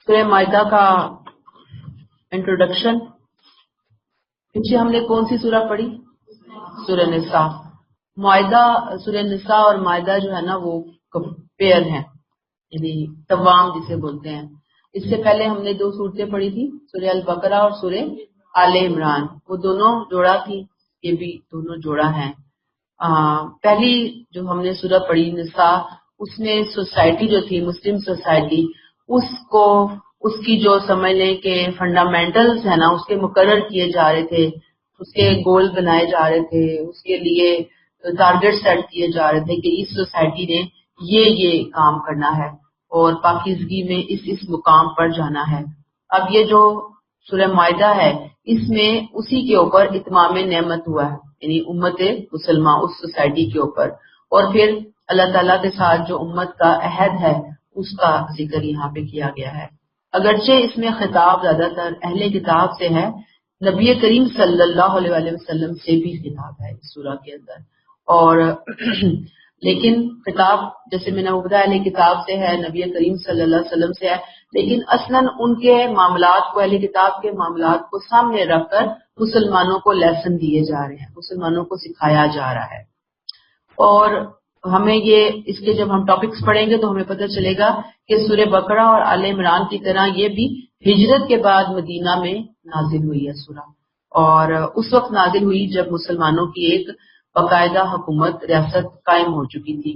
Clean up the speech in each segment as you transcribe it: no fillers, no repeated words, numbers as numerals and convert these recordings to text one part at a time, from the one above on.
سورہ مائدہ کا انٹروڈکشن. پیچھے ہم نے کون سی سورہ پڑھی؟ سورہ نساء. مائدہ، سورہ نساء اور مائدہ جو ہے نا وہ پیئر ہیں، یعنی توام جسے بولتے ہیں. اس سے پہلے ہم نے 2 سورتیں پڑھی تھی، سورہ البقرہ اور سورہ آل عمران. وہ دونوں جوڑا تھی، یہ بھی دونوں جوڑا ہیں. پہلی جو ہم نے سورہ پڑھی نساء، اس میں سوسائٹی جو تھی مسلم سوسائٹی، اس کی جو سمجھ لیں کہ فنڈامنٹلز ہے نا اس کے مقرر کیے جا رہے تھے، اس کے گول بنائے جا رہے تھے، اس کے لیے ٹارگیٹ سیٹ کیے جا رہے تھے کہ اس سوسائٹی نے یہ کام کرنا ہے اور پاکیزگی میں اس مقام پر جانا ہے. اب یہ جو سورہ مائدہ ہے اس میں اسی کے اوپر اتمام نعمت ہوا ہے، یعنی امت مسلمہ اس سوسائٹی کے اوپر، اور پھر اللہ تعالیٰ کے ساتھ جو امت کا عہد ہے اس کا ذکر یہاں پہ کیا گیا ہے. اگرچہ اس میں خطاب زیادہ تر اہل کتاب سے ہے، نبی کریم صلی اللہ علیہ وسلم سے بھی خطاب ہے اس سورہ کے اندر، اور لیکن خطاب جیسے میں نے بتایا اہل کتاب سے ہے، نبی کریم صلی اللہ علیہ وسلم سے ہے، لیکن اصلاً ان کے معاملات کو، اہل کتاب کے معاملات کو سامنے رکھ کر مسلمانوں کو لیسن دیے جا رہے ہیں، مسلمانوں کو سکھایا جا رہا ہے. اور ہمیں اس کے جب ہم ٹاپکس پڑھیں گے تو ہمیں پتہ چلے گا کہ سورہ بقرہ اور آل عمران کی طرح یہ بھی ہجرت کے بعد مدینہ میں نازل ہوئی ہے سورہ، اور اس وقت نازل ہوئی جب مسلمانوں کی ایک باقاعدہ حکومت ریاست قائم ہو چکی تھی،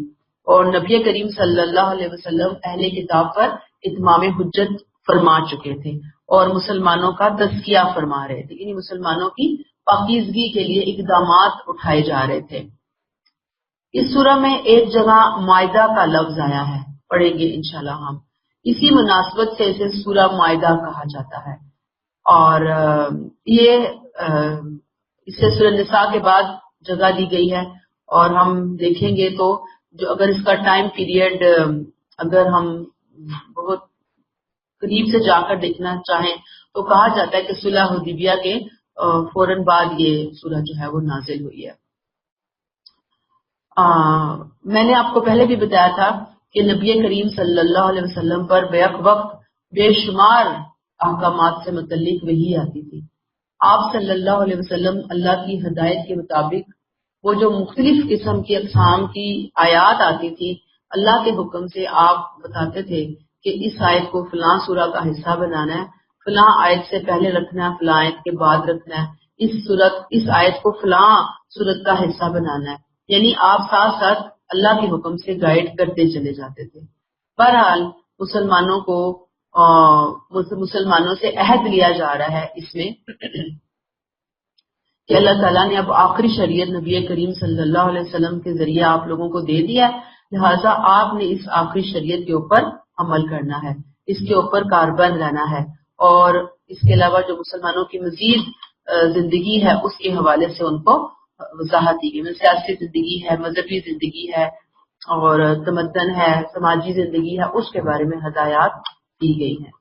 اور نبی کریم صلی اللہ علیہ وسلم اہل کتاب پر اتمام حجت فرما چکے تھے اور مسلمانوں کا تزکیہ فرما رہے تھے، یعنی مسلمانوں کی پاکیزگی کے لیے اقدامات اٹھائے جا رہے تھے. اس سورہ میں ایک جگہ مائدہ کا لفظ آیا ہے، پڑھیں گے انشاءاللہ ہم. اسی مناسبت سے اسے سورہ مائدہ کہا جاتا ہے، اور اسے سورہ نساء کے بعد جگہ دی گئی ہے. اور ہم دیکھیں گے تو جو اگر اس کا ٹائم پیریڈ اگر ہم بہت قریب سے جا کر دیکھنا چاہیں تو کہا جاتا ہے کہ صلح حدیبیہ کے فوراً بعد یہ سورہ جو ہے وہ نازل ہوئی ہے. میں نے آپ کو پہلے بھی بتایا تھا کہ نبی کریم صلی اللہ علیہ وسلم پر بیک وقت بے شمار احکامات سے متعلق وحی آتی تھی. آپ صلی اللہ علیہ وسلم اللہ کی ہدایت کے مطابق وہ جو مختلف قسم کی اقسام کی آیات آتی تھی، اللہ کے حکم سے آپ بتاتے تھے کہ اس آیت کو فلاں سورہ کا حصہ بنانا ہے، فلاں آیت سے پہلے رکھنا ہے، فلاں آیت کے بعد رکھنا ہے، اس آیت کو فلاں سورت کا حصہ بنانا ہے. یعنی آپ ساتھ ساتھ اللہ کے حکم سے گائیڈ کرتے چلے جاتے تھے. بہرحال مسلمانوں سے عہد لیا جا رہا ہے اس میں کہ اللہ تعالیٰ نے اب آخری شریعت نبی کریم صلی اللہ علیہ وسلم کے ذریعے آپ لوگوں کو دے دیا ہے، لہٰذا آپ نے اس آخری شریعت کے اوپر عمل کرنا ہے، اس کے اوپر کاربن رہنا ہے، اور اس کے علاوہ جو مسلمانوں کی مزید زندگی ہے اس کے حوالے سے ان کو وضاحت دی گئی. سیاسی زندگی ہے، مذہبی زندگی ہے، اور تمدن ہے، سماجی زندگی ہے، اس کے بارے میں ہدایات دی گئی ہیں.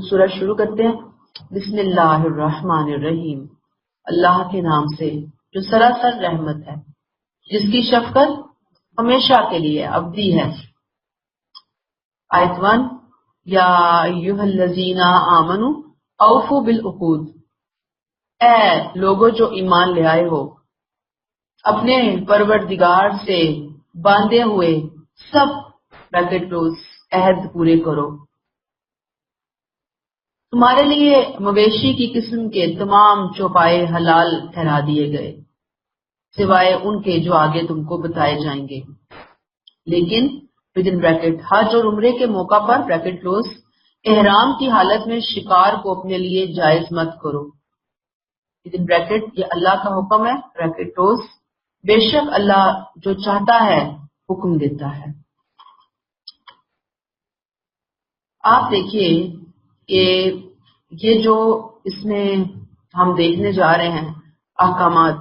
سورہ شروع کرتے ہیں. بسم اللہ الرحمن الرحیم، اللہ کے نام سے جو سراسر رحمت ہے، جس کی شفقت ہمیشہ کے لیے ابدی ہے. آیت 1، یا ایھا الذین آمنوا اوفوا بالعقود، اے لوگو جو ایمان لے آئے ہو، اپنے پروردگار سے باندھے ہوئے سب بیکٹ کلوز عہد پورے کرو. تمہارے لیے مویشی کی قسم کے تمام چوپائے حلال ٹھہرا دیے گئے، سوائے ان کے جو آگے تم کو بتائے جائیں گے. لیکن ودن بریکٹ حج اور عمرے کے موقع پر بریکٹ کلوز احرام کی حالت میں شکار کو اپنے لیے جائز مت کرو. ودن بریکٹ یہ اللہ کا حکم ہے، بریکٹ کلوز بے شک اللہ جو چاہتا ہے حکم دیتا ہے. آپ دیکھیے کہ یہ جو اس میں ہم دیکھنے جا رہے ہیں احکامات،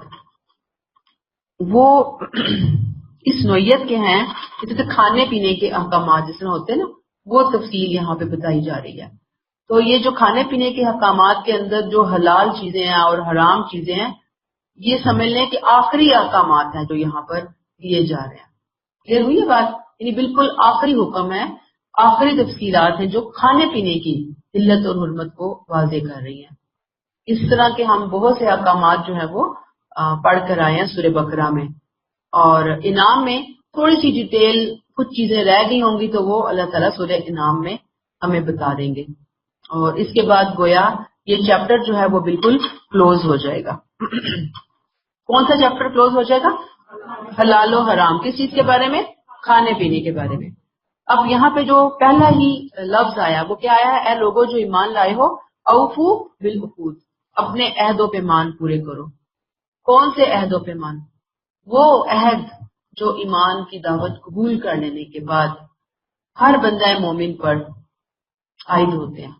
وہ اس نوعیت کے ہیں جیسے کھانے پینے کے احکامات جس میں ہوتے ہیں نا، وہ تفصیل یہاں پہ بتائی جا رہی ہے. تو یہ جو کھانے پینے کے احکامات کے اندر جو حلال چیزیں ہیں اور حرام چیزیں ہیں، یہ سمجھ لیں کہ آخری احکامات ہیں جو یہاں پر دیے جا رہے ہیں. کلیئر ہوئی یہ بات؟ یعنی بالکل آخری حکم ہے، آخری تفصیلات ہیں جو کھانے پینے کی علت اور حرمت کو واضح کر رہی ہیں. اس طرح کے ہم بہت سے احکامات جو ہیں وہ پڑھ کر آئے ہیں سورہ بقرہ میں. اور انعام میں تھوڑی سی ڈیٹیل کچھ چیزیں رہ گئی ہوں گی تو وہ اللہ تعالیٰ سورہ انعام میں ہمیں بتا دیں گے. اور اس کے بعد گویا یہ چیپٹر جو ہے وہ بالکل کلوز ہو جائے گا. کون سا چیپٹر کلوز ہو جائے گا؟ حلال و حرام. کس چیز کے بارے میں؟ کھانے پینے کے بارے میں. اب یہاں پہ جو پہلا ہی لفظ آیا وہ کیا آیا ہے؟ اے لوگوں جو ایمان لائے ہو، اوفو بالعقود، اپنے عہد و پیمان پورے کرو. کون سے عہد و پیمان؟ وہ عہد جو ایمان کی دعوت قبول کر لینے کے بعد ہر بندہ مومن پر عائد ہوتے ہیں.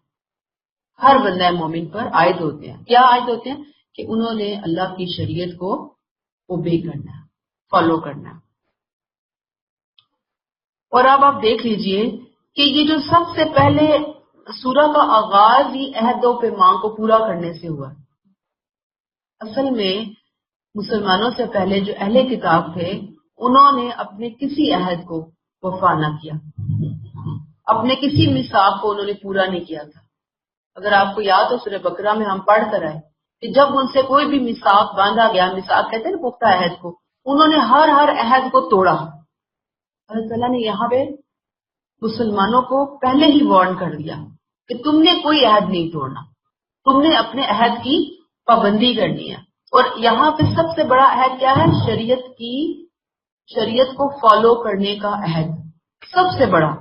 ہر بندہ مومن پر عائد ہوتے ہیں. کیا عائد ہوتے ہیں؟ کہ انہوں نے اللہ کی شریعت کو اوبے کرنا ہے، فالو کرنا ہے. اور اب آپ دیکھ لیجئے کہ یہ جو سب سے پہلے سورہ کا آغاز ہی عہد و پیمان کو پورا کرنے سے ہوا. اصل میں مسلمانوں سے پہلے جو اہل کتاب تھے انہوں نے اپنے کسی عہد کو وفا نہ کیا، اپنے کسی میثاق کو انہوں نے پورا نہیں کیا تھا. اگر آپ کو یاد ہو سورہ بقرہ میں ہم پڑھ کر آئے کہ جب ان سے کوئی بھی میثاق باندھا گیا، میثاق کہتے ہیں نا پختہ عہد کو، انہوں نے ہر عہد کو توڑا. اللہ تعالیٰ نے یہاں پہ مسلمانوں کو پہلے ہی وارن کر دیا کہ تم نے کوئی عہد نہیں توڑنا، تم نے اپنے عہد کی پابندی کرنی ہے. اور یہاں پہ سب سے بڑا عہد کیا ہے؟ شریعت کو فالو کرنے کا عہد سب سے بڑا.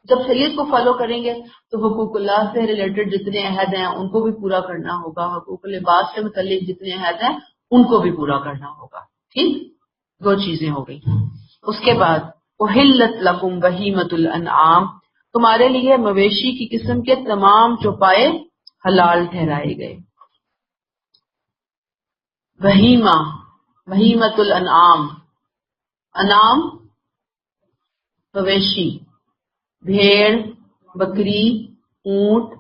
جب شریعت کو فالو کریں گے تو حقوق اللہ سے ریلیٹڈ جتنے عہد ہیں ان کو بھی پورا کرنا ہوگا، حقوق لباس سے متعلق جتنے عہد ہیں ان کو بھی پورا کرنا ہوگا. ٹھیک، دو چیزیں ہو گئی. اس کے بعد احلت لکم بہیمۃ الانعام، تمہارے لیے مویشی کی قسم کے تمام چوپائے حلال ٹھہرائے گئے. بہیمۃ الانعام، انعام مویشی، بھیڑ، بکری، اونٹ،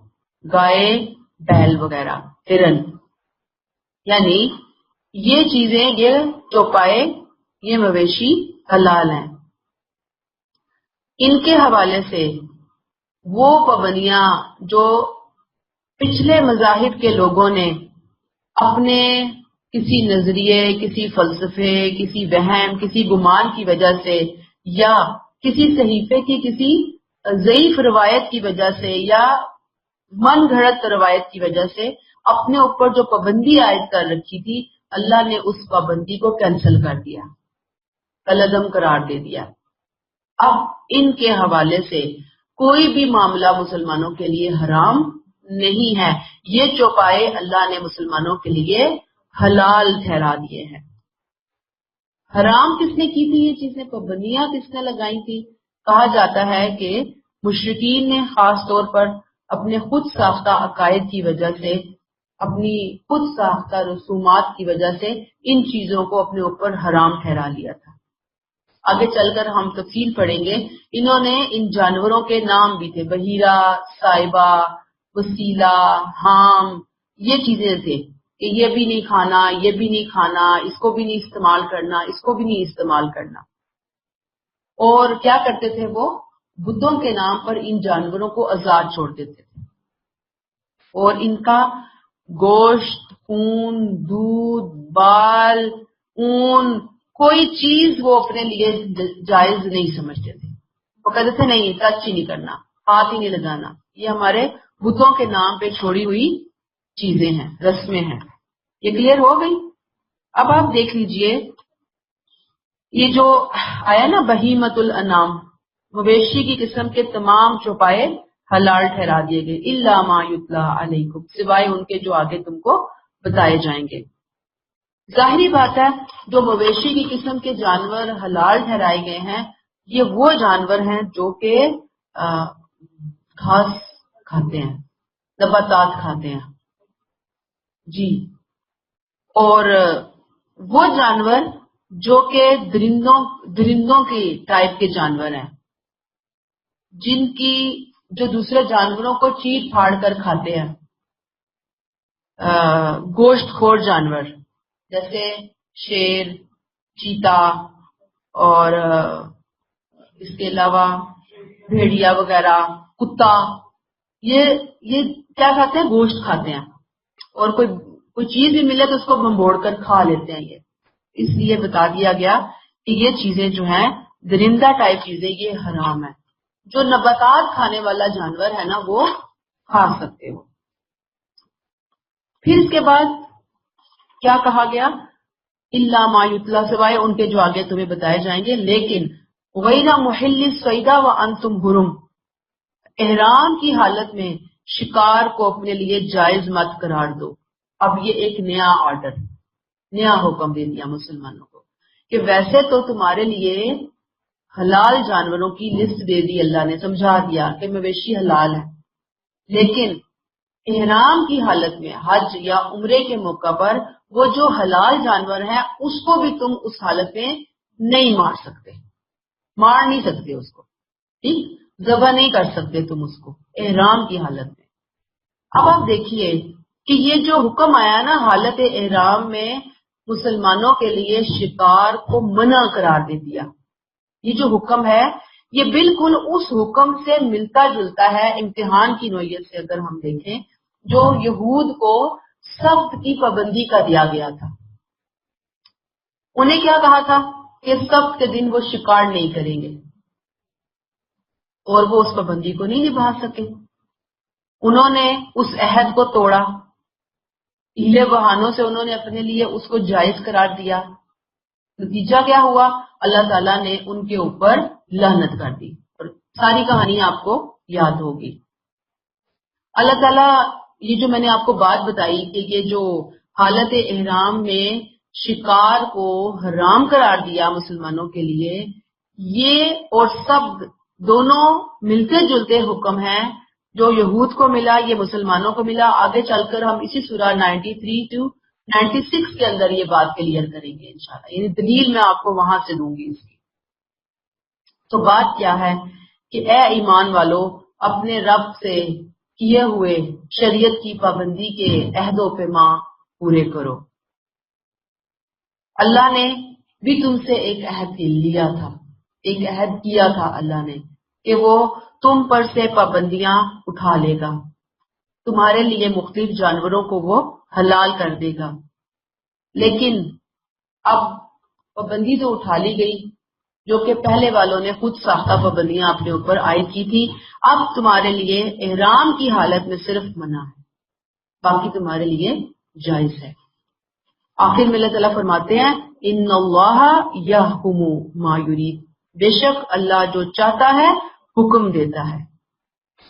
گائے، بیل وغیرہ، ہرن، یعنی یہ چیزیں، یہ چوپائے، یہ مویشی حلال ہیں. ان کے حوالے سے وہ پابندیاں جو پچھلے مذاہب کے لوگوں نے اپنے کسی نظریے، کسی فلسفے، کسی وہم، کسی گمان کی وجہ سے یا کسی صحیفے کی کسی ضعیف روایت کی وجہ سے یا من گھڑت روایت کی وجہ سے اپنے اوپر جو پابندی عائد کر رکھی تھی، اللہ نے اس پابندی کو کینسل کر دیا، کالعدم قرار دے دیا. اب ان کے حوالے سے کوئی بھی معاملہ مسلمانوں کے لیے حرام نہیں ہے. یہ چوپائے اللہ نے مسلمانوں کے لیے حلال ٹھہرا دیے ہیں. حرام کس نے کی تھی یہ چیزیں؟ پابندیاں کس نے لگائی تھی؟ کہا جاتا ہے کہ مشرکین نے خاص طور پر اپنے خود ساختہ عقائد کی وجہ سے، اپنی خود ساختہ رسومات کی وجہ سے ان چیزوں کو اپنے اوپر حرام ٹھہرا لیا تھا. آگے چل کر ہم تفصیل پڑھیں گے. انہوں نے ان جانوروں کے نام بھی تھے، بحیرہ، صائبہ، وسیلہ، حام، یہ چیزیں تھے کہ یہ بھی نہیں کھانا، یہ بھی نہیں کھانا، اس کو بھی نہیں استعمال کرنا، اس کو بھی نہیں استعمال کرنا. اور کیا کرتے تھے وہ؟ بتوں کے نام پر ان جانوروں کو آزاد چھوڑ دیتے تھے اور ان کا گوشت، خون، دودھ، بال، اون، کوئی چیز وہ اپنے لیے جائز نہیں سمجھتے تھے. وہ کہتے تھے نہیں، ٹچ ہی نہیں کرنا، ہاتھ ہی نہیں لگانا، یہ ہمارے بتوں کے نام پہ چھوڑی ہوئی چیزیں ہیں، رسمیں ہیں. یہ کلیئر ہو گئی؟ اب آپ دیکھ لیجئے یہ جو آیا نا بہیمۃ الانعام، مویشی کی قسم کے تمام چوپائے حلال ٹھہرا دیے گئے، الا ما یتلی علیکم، سوائے ان کے جو آگے تم کو بتائے جائیں گے. ظاہری بات ہے جو مویشی کی قسم کے جانور حلال ٹھہرائے گئے ہیں یہ وہ جانور ہیں جو کہ گھاس کھاتے ہیں، نباتات کھاتے ہیں. جی، اور وہ جانور جو کہ درندوں کی ٹائپ کے جانور ہیں، جن کی جو دوسرے جانوروں کو چیر پھاڑ کر کھاتے ہیں، گوشت خور جانور جیسے شیر، چیتا اور اس کے علاوہ بھیڑیا وغیرہ، کتا، یہ کیا کھاتے ہیں؟ گوشت کھاتے ہیں، اور کوئی چیز بھی ملے تو اس کو بھنبوڑ کر کھا لیتے ہیں. یہ اس لیے بتا دیا گیا کہ یہ چیزیں جو ہیں درندہ ٹائپ چیزیں یہ حرام ہے. جو نباتات کھانے والا جانور ہے نا وہ کھا سکتے ہو. پھر اس کے بعد کیا کہا گیا؟ الا ما یتلا، سوائے ان کے جو آگے تمہیں بتائے جائیں گے. لیکن غیر محل الصیدا وانتم حرم، احرام کی حالت میں شکار کو اپنے لیے جائز مت قرار دو. اب یہ ایک نیا آرڈر، نیا حکم دے دیا مسلمانوں کو کہ ویسے تو تمہارے لیے حلال جانوروں کی لسٹ دے دی اللہ نے، سمجھا دیا کہ مویشی حلال ہے، لیکن احرام کی حالت میں حج یا عمرے کے موقع پر وہ جو حلال جانور ہے اس کو بھی تم اس حالت میں نہیں مار سکتے، مار نہیں سکتے اس کو، ٹھیک، ذبح نہیں کر سکتے تم اس کو احرام کی حالت میں. اب آپ دیکھیے کہ یہ جو حکم آیا نا حالت احرام میں مسلمانوں کے لیے شکار کو منع قرار دے دیا، یہ جو حکم ہے یہ بالکل اس حکم سے ملتا جلتا ہے امتحان کی نوعیت سے. اگر ہم دیکھیں جو یہود کو سخت کی پابندی کا دیا گیا تھا، انہیں کیا کہا تھا کہ سخت کے دن وہ شکار نہیں کریں گے، اور وہ اس پابندی کو نہیں نبھا سکے. انہوں نے اس عہد کو توڑا، ہیلے بہانوں سے انہوں نے اپنے لیے اس کو جائز قرار دیا. نتیجہ کیا ہوا؟ اللہ تعالیٰ نے ان کے اوپر لعنت کر دی، اور ساری کہانی آپ کو یاد ہوگی. اللہ تعالیٰ یہ جو میں نے آپ کو بات بتائی کہ یہ جو حالت احرام میں شکار کو حرام قرار دیا مسلمانوں کے لیے، یہ اور سب دونوں ملتے جلتے حکم ہیں جو یہود کو ملا، یہ مسلمانوں کو ملا. آگے چل کر ہم اسی سورہ 93 to 96 کے اندر یہ بات کلیئر کریں گے انشاءاللہ، یعنی دلیل میں آپ کو وہاں سے دوں گی اس کی. تو بات کیا ہے کہ اے ایمان والو، اپنے رب سے کیے ہوئے شریعت کی پابندی کے عہد و پیما پورے کرو. اللہ نے بھی تم سے ایک عہد لیا تھا، ایک عہد کیا تھا اللہ نے کہ وہ تم پر سے پابندیاں اٹھا لے گا، تمہارے لیے مختلف جانوروں کو وہ حلال کر دے گا. لیکن اب پابندی تو اٹھا لی گئی جو کہ پہلے والوں نے خود ساختہ پابندیاں اپنے اوپر عائد کی تھی. اب تمہارے لیے احرام کی حالت میں صرف منع ہے، باقی تمہارے لیے جائز ہے. آخر میں اللہ تعالیٰ فرماتے ہیں ان اللہ یحکم ما یرید، بے شک اللہ جو چاہتا ہے حکم دیتا ہے.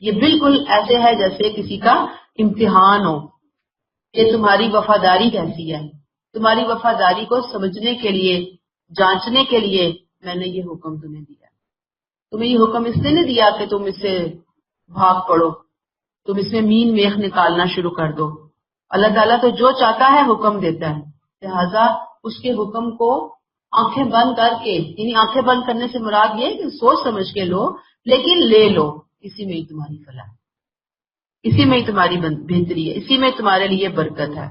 یہ بالکل ایسے ہے جیسے کسی کا امتحان ہو کہ تمہاری وفاداری کیسی ہے. تمہاری وفاداری کو سمجھنے کے لیے، جانچنے کے لیے میں نے یہ حکم تمہیں دیا. تمہیں یہ حکم اس نے نہیں دیا کہ تم اس سے بھاگ پڑو، تم اس میں مین میخ نکالنا شروع کر دو. اللہ تعالیٰ تو جو چاہتا ہے حکم دیتا ہے، لہذا اس کے حکم کو آنکھیں بند کر کے، یعنی آنکھیں بند کرنے سے مراد یہ کہ سوچ سمجھ کے لو، لیکن لے لو. اسی میں ہی تمہاری فلاح ہے، اسی میں ہی تمہاری بہتری ہے، اسی میں تمہارے لیے برکت ہے.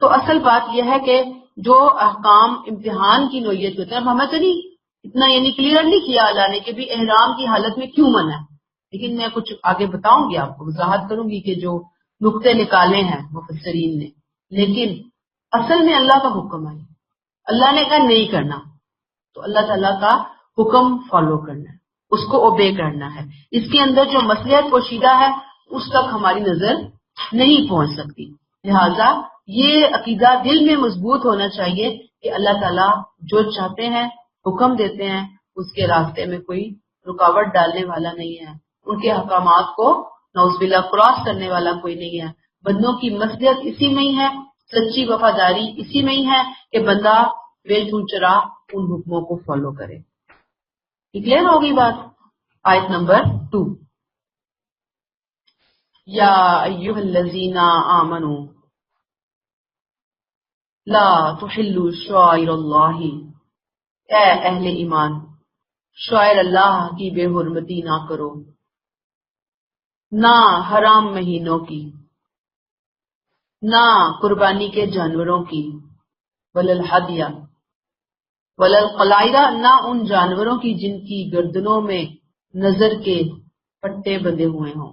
تو اصل بات یہ ہے کہ جو احکام امتحان کی نوعیت ہوتے ہیں، اب ہمیں تو نہیں اتنا یعنی کلیئر نہیں کیا اللہ نے کہ بھی احرام کی حالت میں کیوں منع ہے، لیکن میں کچھ آگے بتاؤں گی، آپ کو وضاحت کروں گی کہ جو نقطے نکالے ہیں مفسرین نے. لیکن اصل میں اللہ کا حکم ہے، اللہ نے کہا نہیں کرنا، تو اللہ تعالیٰ کا حکم فالو کرنا ہے، اس کو اوبے کرنا ہے. اس کے اندر جو مصلحت پوشیدہ ہے اس تک ہماری نظر نہیں پہنچ سکتی. لہذا یہ عقیدہ دل میں مضبوط ہونا چاہیے کہ اللہ تعالیٰ جو چاہتے ہیں حکم دیتے ہیں، اس کے راستے میں کوئی رکاوٹ ڈالنے والا نہیں ہے، ان کے احکامات کو نعوذ باللہ کراس کرنے والا کوئی نہیں ہے. بندوں کی مصلحت اسی میں ہی ہے، سچی وفاداری اسی میں ہی ہے کہ بندہ بے چون چرا ان حکموں کو فالو کرے. کلیئر ہوگی بات؟ آیت نمبر 2، یا ایھا الذین آمنوا لا تحلوا شعائر اللہ، اے اہل ایمان شعائر اللہ کی بے حرمتی نہ کرو، نہ حرام مہینوں کی، نہ قربانی کے جانوروں کی، وللحدیہ وللقلائد، نہ ان جانوروں کی جن کی گردنوں میں نظر کے پٹے بندھے ہوئے ہوں.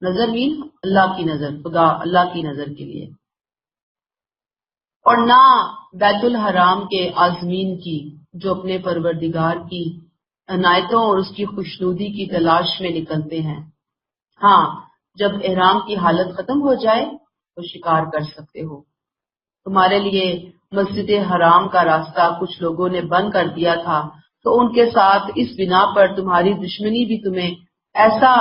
نظر مین اللہ کی نظر، خدا اللہ کی نظر کے لیے. اور نہ بیت الحرام کے عازمین کی جو اپنے پروردگار کی عنایتوں اور اس کی خوشنودی کی تلاش میں نکلتے ہیں. ہاں جب احرام کی حالت ختم ہو جائے تو شکار کر سکتے ہو. تمہارے لیے مسجد حرام کا راستہ کچھ لوگوں نے بند کر دیا تھا، تو ان کے ساتھ اس بنا پر تمہاری دشمنی بھی تمہیں ایسا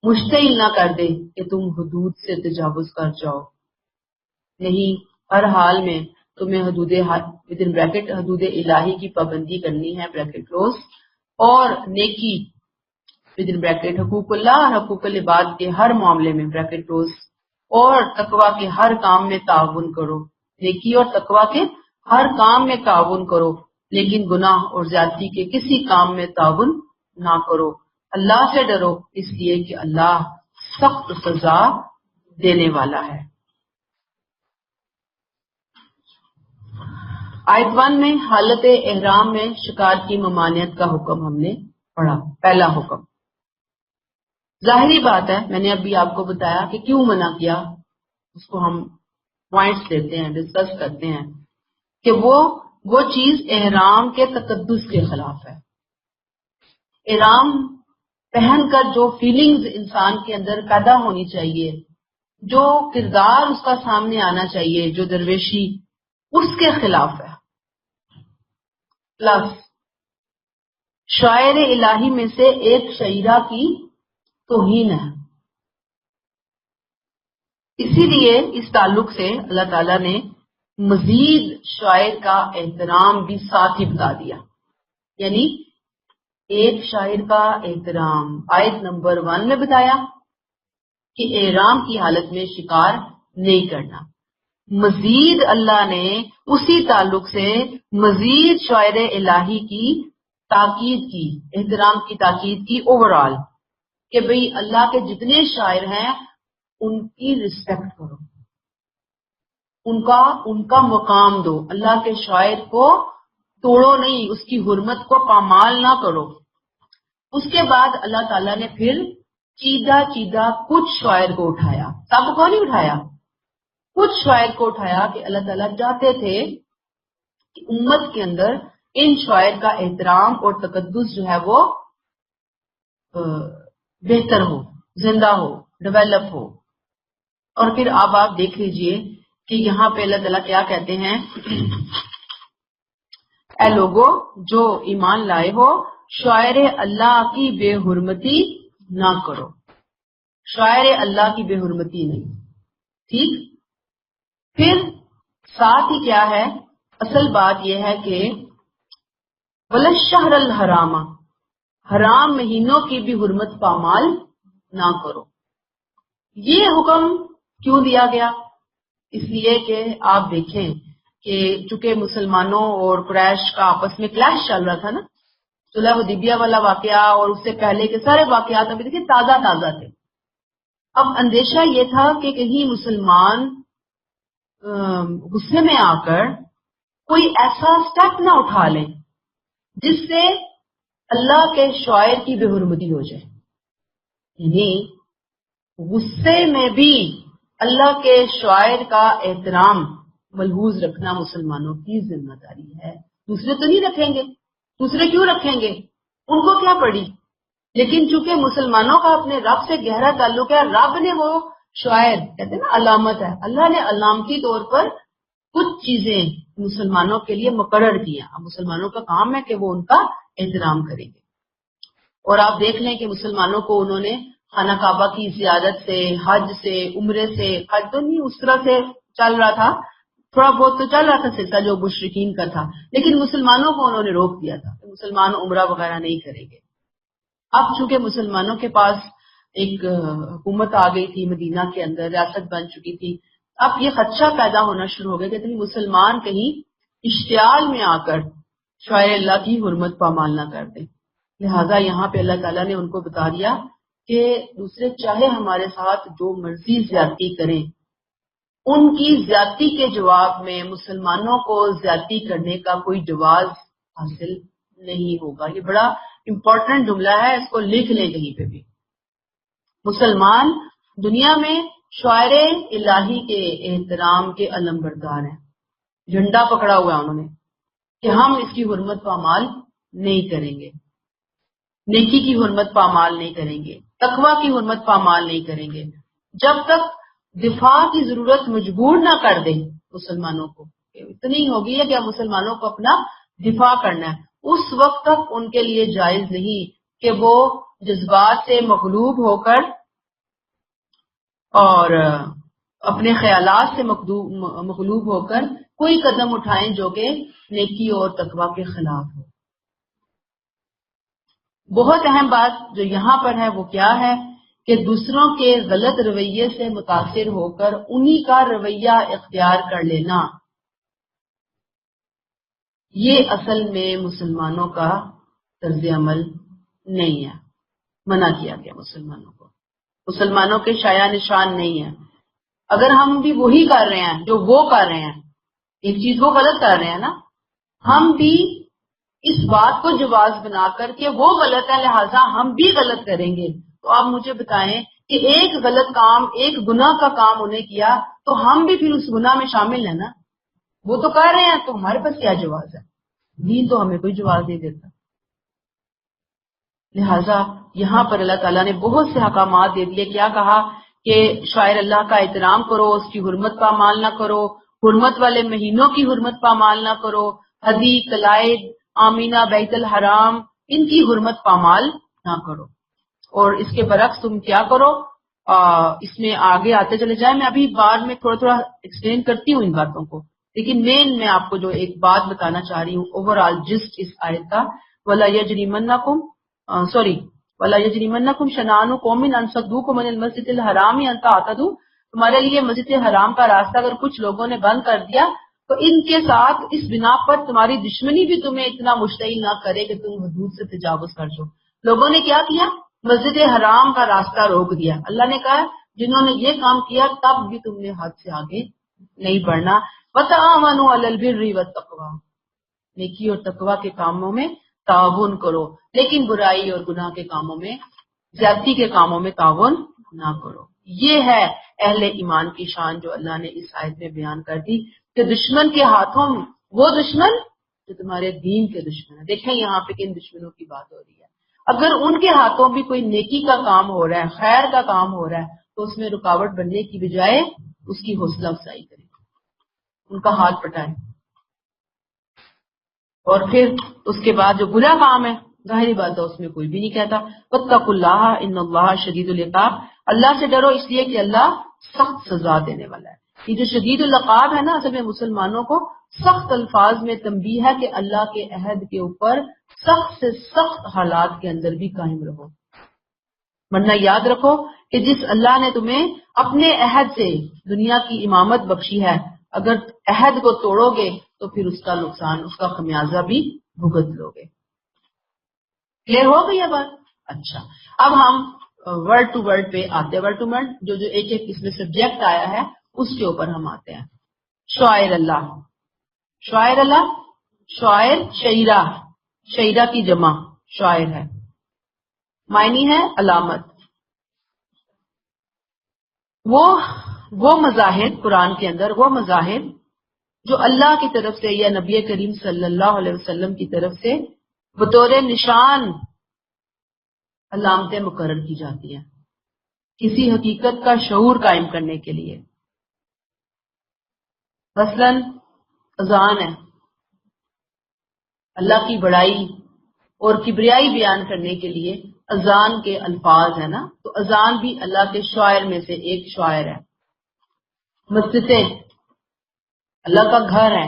مشتعل نہ کر دے کہ تم حدود سے تجاوز کر جاؤ. نہیں، ہر حال میں تمہیں حدود الہی کی پابندی کرنی ہے بریکٹ کلوز، اور نیکی حقوق اللہ اور حقوق العباد کے ہر معاملے میں بریکٹ کلوز، اور تقوی کے ہر کام میں تعاون کرو. نیکی اور تقوی کے ہر کام میں تعاون کرو، لیکن گناہ اور زیادتی کے کسی کام میں تعاون نہ کرو. اللہ سے ڈرو، اس لیے کہ اللہ سخت سزا دینے والا ہے. آیت 1 میں حالت احرام میں شکار کی ممانعت کا حکم ہم نے پڑھا. پہلا حکم ظاہری بات ہے، میں نے ابھی آپ کو بتایا کہ کیوں منع کیا، اس کو ہم پوائنٹس دیتے ہیں، ڈسکس کرتے ہیں کہ وہ چیز احرام کے تقدس کے خلاف ہے. احرام پہن کر جو فیلنگز انسان کے اندر پیدا ہونی چاہیے، جو کردار اس کا سامنے آنا چاہیے، جو درویشی، اس کے خلاف ہے. پلس شاعر الہی میں سے ایک شاعرہ کی توہین ہے. اسی لیے اس تعلق سے اللہ تعالیٰ نے مزید شاعر کا احترام بھی ساتھ ہی بتا دیا. یعنی ایک شاعر کا احترام آیت نمبر 1 میں بتایا کہ احرام کی حالت میں شکار نہیں کرنا. مزید اللہ نے اسی تعلق سے مزید شاعر الہی کی تاکید کی، احترام کی تاکید کی اوورال، کہ بھئی اللہ کے جتنے شاعر ہیں ان کی رسپیکٹ کرو، ان کا مقام دو. اللہ کے شاعر کو توڑو نہیں، اس کی حرمت کو پامال نہ کرو. اس کے بعد اللہ تعالیٰ نے پھر چیدہ کچھ شاعر کو اٹھایا. سب کو نہیں اٹھایا، کچھ شاعر کو اٹھایا کہ اللہ تعالیٰ چاہتے تھے کہ امت کے اندر ان شاعر کا احترام اور تقدس جو ہے وہ بہتر ہو، زندہ ہو، ڈیولپ ہو. اور پھر اب آپ دیکھ لیجئے کہ یہاں پہ اللہ تعالیٰ کیا کہتے ہیں، اے لوگو جو ایمان لائے ہو، شاعر اللہ کی بے حرمتی نہ کرو. شاعر اللہ کی بے حرمتی نہیں. ٹھیک. پھر ساتھ ہی کیا ہے، اصل بات یہ ہے کہ وَلَلشَّهْرَ الْحَرَامَ، حرام مہینوں کی بھی حرمت پامال نہ کرو. یہ حکم کیوں دیا گیا؟ اس لیے کہ آپ دیکھیں کہ چونکہ مسلمانوں اور قریش کا آپس میں کلیش چل رہا تھا نا، صلح حدیبیہ والا واقعہ اور اس سے پہلے کے سارے واقعات ابھی دیکھیں تازہ تھے. اب اندیشہ یہ تھا کہ کہیں مسلمان غصے میں آ کر کوئی ایسا سٹیپ نہ اٹھا لیں جس سے اللہ کے شاعر کی بے حرمتی ہو جائے. یعنی غصے میں بھی اللہ کے شاعر کا احترام ملحوظ رکھنا مسلمانوں کی ذمہ داری ہے. دوسرے تو نہیں رکھیں گے، دوسرے کیوں رکھیں گے، ان کو کیا پڑی. لیکن چونکہ مسلمانوں کا اپنے رب سے گہرا تعلق ہے، رب نے وہ شاعر کہتے ہیں نا علامت ہے، اللہ نے علامتی طور پر کچھ چیزیں مسلمانوں کے لیے مقرر کیا. اب مسلمانوں کا کام ہے کہ وہ ان کا احترام کریں گے. اور آپ دیکھ لیں کہ مسلمانوں کو انہوں نے خانہ کعبہ کی زیارت سے، حج سے، عمرے سے، حج تو نہیں اس طرح سے چل رہا تھا، تھوڑا بہت تو چل رہا تھا سلسلہ جو مشرکین کا تھا، لیکن مسلمانوں کو انہوں نے روک دیا تھا کہ مسلمان عمرہ وغیرہ نہیں کریں گے. اب چونکہ مسلمانوں کے پاس ایک حکومت آ گئی تھی، مدینہ کے اندر ریاست بن چکی تھی، اب یہ خدشہ پیدا ہونا شروع ہو گیا کہ مسلمان کہیں اشتعال میں آ کر شاعر اللہ کی حرمت پامال نہ کر دیں. لہٰذا یہاں پہ اللہ تعالیٰ نے ان کو بتا دیا کہ دوسرے چاہے ہمارے ساتھ جو مرضی زیادتی کریں، ان کی زیادتی کے جواب میں مسلمانوں کو زیادتی کرنے کا کوئی جواز حاصل نہیں ہوگا. یہ بڑا امپورٹنٹ جملہ ہے، اس کو لکھ لیں کہیں پہ بھی. مسلمان دنیا میں شعائر الہی کے احترام کے علمبردار ہیں، جھنڈا پکڑا ہوا ہے انہوں نے کہ ہم اس کی حرمت پامال نہیں کریں گے، نیکی کی حرمت پامال نہیں کریں گے، تقوی کی حرمت پامال نہیں کریں گے. جب تک دفاع کی ضرورت مجبور نہ کر دیں مسلمانوں کو، اتنی ہوگی ہے کہ اب مسلمانوں کو اپنا دفاع کرنا ہے، اس وقت تک ان کے لیے جائز نہیں کہ وہ جذبات سے مغلوب ہو کر اور اپنے خیالات سے مغلوب ہو کر کوئی قدم اٹھائیں جو کہ نیکی اور تقوی کے خلاف ہو. بہت اہم بات جو یہاں پر ہے وہ کیا ہے کہ دوسروں کے غلط رویے سے متاثر ہو کر انہی کا رویہ اختیار کر لینا، یہ اصل میں مسلمانوں کا طرز عمل نہیں ہے. منع کیا گیا مسلمانوں کو، مسلمانوں کے شایع نشان نہیں ہے. اگر ہم بھی وہی کر رہے ہیں جو وہ کر رہے ہیں، ایک چیز وہ غلط کر رہے ہیں نا، ہم بھی اس بات کو جواز بنا کر کہ وہ غلط ہے لہٰذا ہم بھی غلط کریں گے، تو آپ مجھے بتائیں کہ ایک غلط کام، ایک گناہ کا کام انہیں کیا تو ہم بھی پھر اس گناہ میں شامل ہیں نا. وہ تو کر رہے ہیں تو ہمارے پاس کیا جواز ہے؟ دین تو ہمیں کوئی جواز نہیں دیتا. لہٰذا یہاں پر اللہ تعالیٰ نے بہت سے احکامات دے دیے. کیا کہا کہ شاعر اللہ کا احترام کرو، اس کی حرمت پامال نہ کرو، حرمت والے مہینوں کی حرمت پامال نہ کرو، حدی، قلائد، آمینہ، بیت الحرام، ان کی حرمت پامال نہ کرو. اور اس کے برعکس تم کیا کرو، اس میں آگے آتے چلے جائیں. میں ابھی بعد میں تھوڑا تھوڑا ایکسپلین کرتی ہوں ان باتوں کو، لیکن میں آپ کو جو ایک بات بتانا چاہ رہی ہوں اوور آل جسٹ اس آیت کا، وَلَا يَجْرِمَنَّكُمْ وَلَا يَجْرِمَنَّكُمْ شَنَآنُ قَوْمٍ أَن صَدُّوكُمْ عَنِ الْمَسْجِدِ الْحَرَامِ أَن تَعْتَدُوا. تمہارے لیے مسجد حرام کا راستہ اگر کچھ لوگوں نے بند کر دیا تو ان کے ساتھ اس بنا پر تمہاری دشمنی بھی تمہیں اتنا مشتعل نہ کرے کہ تم حدود سے تجاوز کر جاؤ. لوگوں نے کیا کیا؟ مسجد حرام کا راستہ روک دیا. اللہ نے کہا جنہوں نے یہ کام کیا تب بھی تم نے حد سے آگے نہیں بڑھنا. وَتَعَاوَنُوا عَلَى الْبِرِّ وَالتَّقْوَىٰ، نیکی اور تقوی کے کاموں میں تعاون کرو، لیکن برائی اور گناہ کے کاموں میں، زیادتی کے کاموں میں تعاون نہ کرو. یہ ہے اہل ایمان کی شان جو اللہ نے اس آیت میں بیان کر دی کہ دشمن کے ہاتھوں میں وہ دشمن جو تمہارے دین کے دشمن ہے. دیکھیں یہاں پہ کن دشمنوں کی بات ہو رہی ہے. اگر ان کے ہاتھوں بھی کوئی نیکی کا کام ہو رہا ہے، خیر کا کام ہو رہا ہے، تو اس میں رکاوٹ بننے کی بجائے اس کی حوصلہ افزائی کریں، ان کا ہاتھ پٹائیں. اور پھر اس کے بعد جو برا کام ہے ظاہری بات ہے اس میں کوئی بھی نہیں کہتا وَاتَّقُوا اللَّهَ إِنَّ اللَّهَ شَدِيدُ الْعِقَابِ. اللہ سے ڈرو اس لیے کہ اللہ سخت سزا دینے والا ہے. یہ جو شدید العقاب ہے نا، اصل میں مسلمانوں کو سخت الفاظ میں تنبیہ ہے کہ اللہ کے عہد کے اوپر سخت سے سخت حالات کے اندر بھی قائم رہو، ورنہ یاد رکھو کہ جس اللہ نے تمہیں اپنے عہد سے دنیا کی امامت بخشی ہے، اگر عہد کو توڑو گے تو پھر اس کا نقصان، اس کا خمیازہ بھی بھگت لو گے. کلیئر ہو گئی ہے بات؟ اچھا، اب ہم ورڈ ٹو ورڈ پہ آتے ہیں. ورڈ ٹو ورڈ جو ایک ایک اس میں سبجیکٹ آیا ہے اس کے اوپر ہم آتے ہیں. شاعر اللہ، شاعر اللہ، شاعر شعیرہ، شعیرہ کی جمع شاعر ہے، معنی ہے علامت. وہ مظاہر قرآن کے اندر، وہ مظاہر جو اللہ کی طرف سے یا نبی کریم صلی اللہ علیہ وسلم کی طرف سے بطور نشان علامتیں مقرر کی جاتی ہیں کسی حقیقت کا شعور قائم کرنے کے لیے. مثلا اذان ہے، اللہ کی بڑائی اور کبریائی بیان کرنے کے لیے اذان کے الفاظ ہے نا، تو اذان بھی اللہ کے شاعر میں سے ایک شاعر ہے. مسجدیں اللہ کا گھر ہے.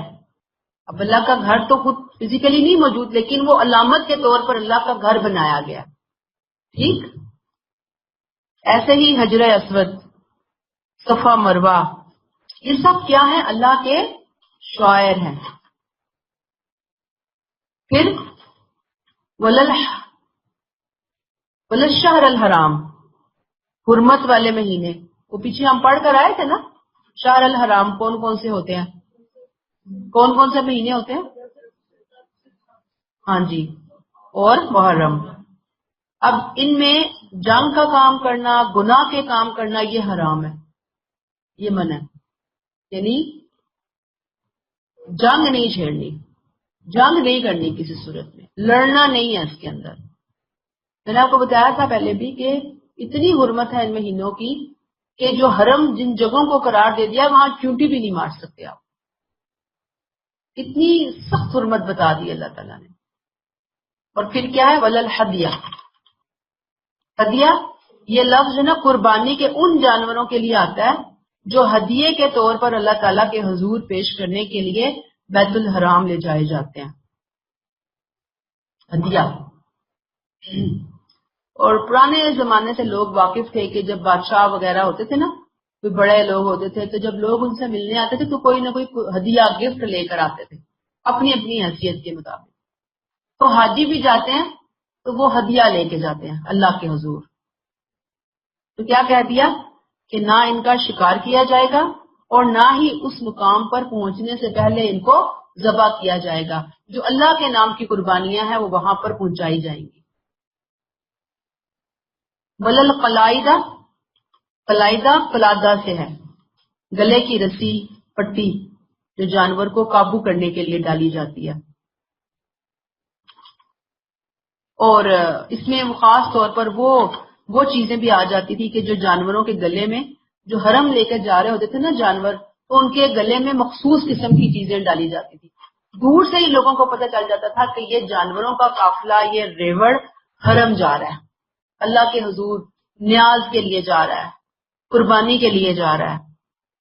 اب اللہ کا گھر تو خود فزیکلی نہیں موجود، لیکن وہ علامت کے طور پر اللہ کا گھر بنایا گیا. ٹھیک، ایسے ہی حجر اسود، صفا مروہ، یہ سب کیا ہے؟ اللہ کے شاعر ہیں. پھر وللشہر الحرام، حرمت والے مہینے، وہ پیچھے ہم پڑھ کر آئے تھے نا، شہر الحرام کون کون سے ہوتے ہیں؟ کون کون سے مہینے ہوتے ہیں؟ ہاں جی، اور محرم. اب ان میں جنگ کا کام کرنا، گناہ کے کام کرنا یہ حرام ہے، یہ منع ہے. یعنی جنگ نہیں چھیڑنی، جنگ نہیں کرنی کسی صورت میں، لڑنا نہیں ہے اس کے اندر. میں نے آپ کو بتایا تھا پہلے بھی کہ اتنی حرمت ہے ان مہینوں کی کہ جو حرم جن جگہوں کو قرار دے دیا وہاں چونٹی بھی نہیں مار سکتے آپ. اتنی سخت حرمت بتا دی اللہ تعالیٰ نے. اور پھر کیا ہے؟ ولل ہدیہ. ہدیہ یہ لفظ جو نا قربانی کے ان جانوروں کے لیے آتا ہے جو ہدیے کے طور پر اللہ تعالیٰ کے حضور پیش کرنے کے لیے بیت الحرام لے جائے جاتے ہیں. ہدیہ. اور پرانے زمانے سے لوگ واقف تھے کہ جب بادشاہ وغیرہ ہوتے تھے نا، کوئی بڑے لوگ ہوتے تھے، تو جب لوگ ان سے ملنے آتے تھے تو کوئی نہ کوئی ہدیہ گفٹ لے کر آتے تھے اپنی اپنی حیثیت کے مطابق. تو حاجی بھی جاتے ہیں تو وہ ہدیہ لے کے جاتے ہیں اللہ کے حضور. تو کیا کہہ دیا کہ نہ ان کا شکار کیا جائے گا اور نہ ہی اس مقام پر پہنچنے سے پہلے ان کو ذبح کیا جائے گا. جو اللہ کے نام کی قربانیاں ہیں وہ وہاں پر پہنچائی جائیں گی. ولل قلائدہ. قلائدہ قلادہ سے ہے، گلے کی رسی، پٹی جو جانور کو قابو کرنے کے لیے ڈالی جاتی ہے. اور اس میں خاص طور پر وہ چیزیں بھی آ جاتی تھی کہ جو جانوروں کے گلے میں، جو حرم لے کر جا رہے ہوتے تھے نا جانور، تو ان کے گلے میں مخصوص قسم کی چیزیں ڈالی جاتی تھی. دور سے ہی لوگوں کو پتہ چل جاتا تھا کہ یہ جانوروں کا قافلہ، یہ ریوڑ حرم جا رہا ہے، اللہ کے حضور نیاز کے لیے جا رہا ہے، قربانی کے لیے جا رہا ہے.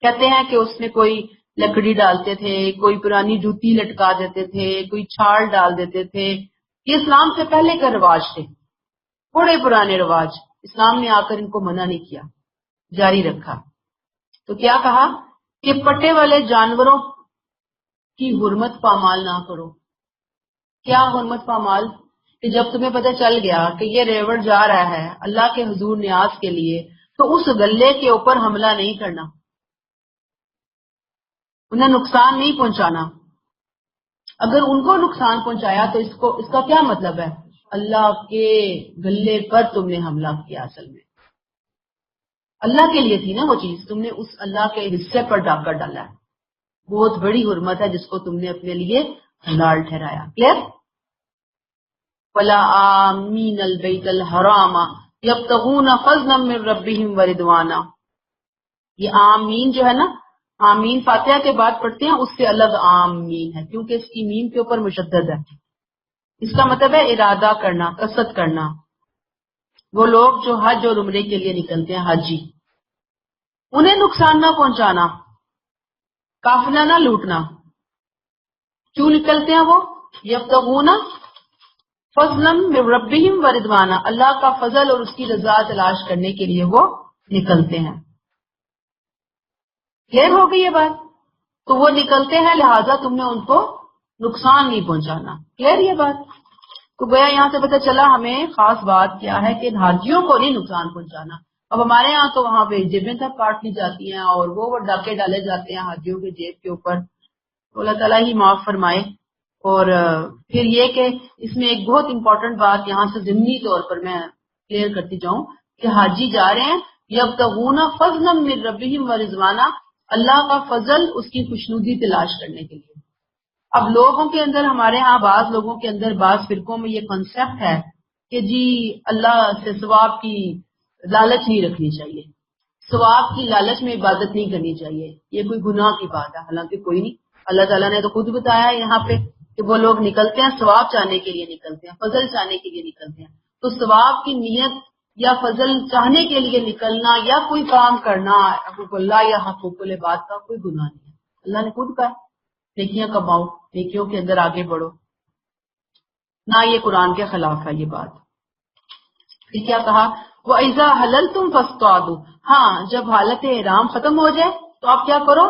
کہتے ہیں کہ اس میں کوئی لکڑی ڈالتے تھے، کوئی پرانی جوتی لٹکا دیتے تھے، کوئی چھال ڈال دیتے تھے. یہ اسلام سے پہلے کا رواج تھے، بڑے پرانے رواج. اسلام نے آ کر ان کو منع نہیں کیا، جاری رکھا. تو کیا کہا کہ پٹے والے جانوروں کی حرمت پامال نہ کرو. کیا حرمت پامال؟ کہ جب تمہیں پتہ چل گیا کہ یہ ریوڑ جا رہا ہے اللہ کے حضور نیاز کے لیے، تو اس گلے کے اوپر حملہ نہیں کرنا، انہیں نقصان نہیں پہنچانا. اگر ان کو نقصان پہنچایا تو اس کا کیا مطلب ہے؟ اللہ کے گلے پر تم نے حملہ کیا. اصل میں اللہ کے لیے تھی نا وہ چیز، تم نے اس اللہ کے حصے پر ڈاکہ ڈالا ہے. بہت بڑی حرمت ہے جس کو تم نے اپنے لیے حلال ٹھہرایا. کلیئر؟ وَلَا آمِينَ الْبَيْتَ الْحَرَامَ يَبْتَغُونَ فَضْلًا مِّن رَّبِّهِمْ وَرِضْوَانًا. یہ آمین جو ہے نا، آمین فاتحہ کے بعد پڑھتے ہیں، اس سے الگ آمین ہے کیونکہ اس کی میم کے اوپر مشدد ہے. اس کا مطلب ہے ارادہ کرنا، قصد کرنا. وہ لوگ جو حج اور عمرے کے لیے نکلتے ہیں، حاجی، انہیں نقصان نہ پہنچانا، قافلہ نہ لوٹنا. کیوں نکلتے ہیں وہ؟ یبتغون فضلا من ربہم ورضوانا، اللہ کا فضل اور اس کی رضا تلاش کرنے کے لیے وہ نکلتے ہیں. کلیئر ہو گئی یہ بات؟ تو وہ نکلتے ہیں لہذا تم نے ان کو نقصان نہیں پہنچانا. کلیئر یہ بات؟ تو گویا یہاں سے پتہ چلا ہمیں خاص بات کیا ہے کہ حاجیوں کو نہیں نقصان پہنچانا. اب ہمارے ہاں تو وہاں پہ جیبیں تک کاٹ لی جاتی ہیں اور وہ ڈاکے ڈالے جاتے ہیں حاجیوں کے جیب کے اوپر. تو اللہ تعالیٰ ہی معاف فرمائے. اور پھر یہ کہ اس میں ایک بہت امپورٹنٹ بات یہاں سے ضمنی طور پر میں کلیئر کرتی جاؤں کہ حاجی جا رہے ہیں یبتغون فضلا من ربہم ورضوانا، اللہ کا فضل، اس کی خوشنودی تلاش کرنے کے لیے. اب لوگوں کے اندر، ہمارے ہاں بعض لوگوں کے اندر، بعض فرقوں میں یہ کنسیپٹ ہے کہ جی اللہ سے ثواب کی لالچ نہیں رکھنی چاہیے، ثواب کی لالچ میں عبادت نہیں کرنی چاہیے، یہ کوئی گناہ کی بات ہے. حالانکہ کوئی نہیں، اللہ تعالیٰ نے تو خود بتایا یہاں پہ کہ وہ لوگ نکلتے ہیں ثواب چاہنے کے لیے، نکلتے ہیں فضل چاہنے کے لیے نکلتے ہیں. تو ثواب کی نیت یا فضل چاہنے کے لیے نکلنا یا کوئی کام کرنا حقوق اللہ یا حقوق العباد کا کوئی گناہ نہیں ہے. اللہ نے خود کہا نیکیاں کماؤ، نیکیوں کے اندر آگے بڑھو، نہ یہ قرآن کے خلاف ہے یہ بات. پھر کیا کہا؟ وَإِذَا حَلَلْتُمْ فَاصْطَادُوا. ہاں جب حالت احرام ختم ہو جائے تو آپ کیا کرو؟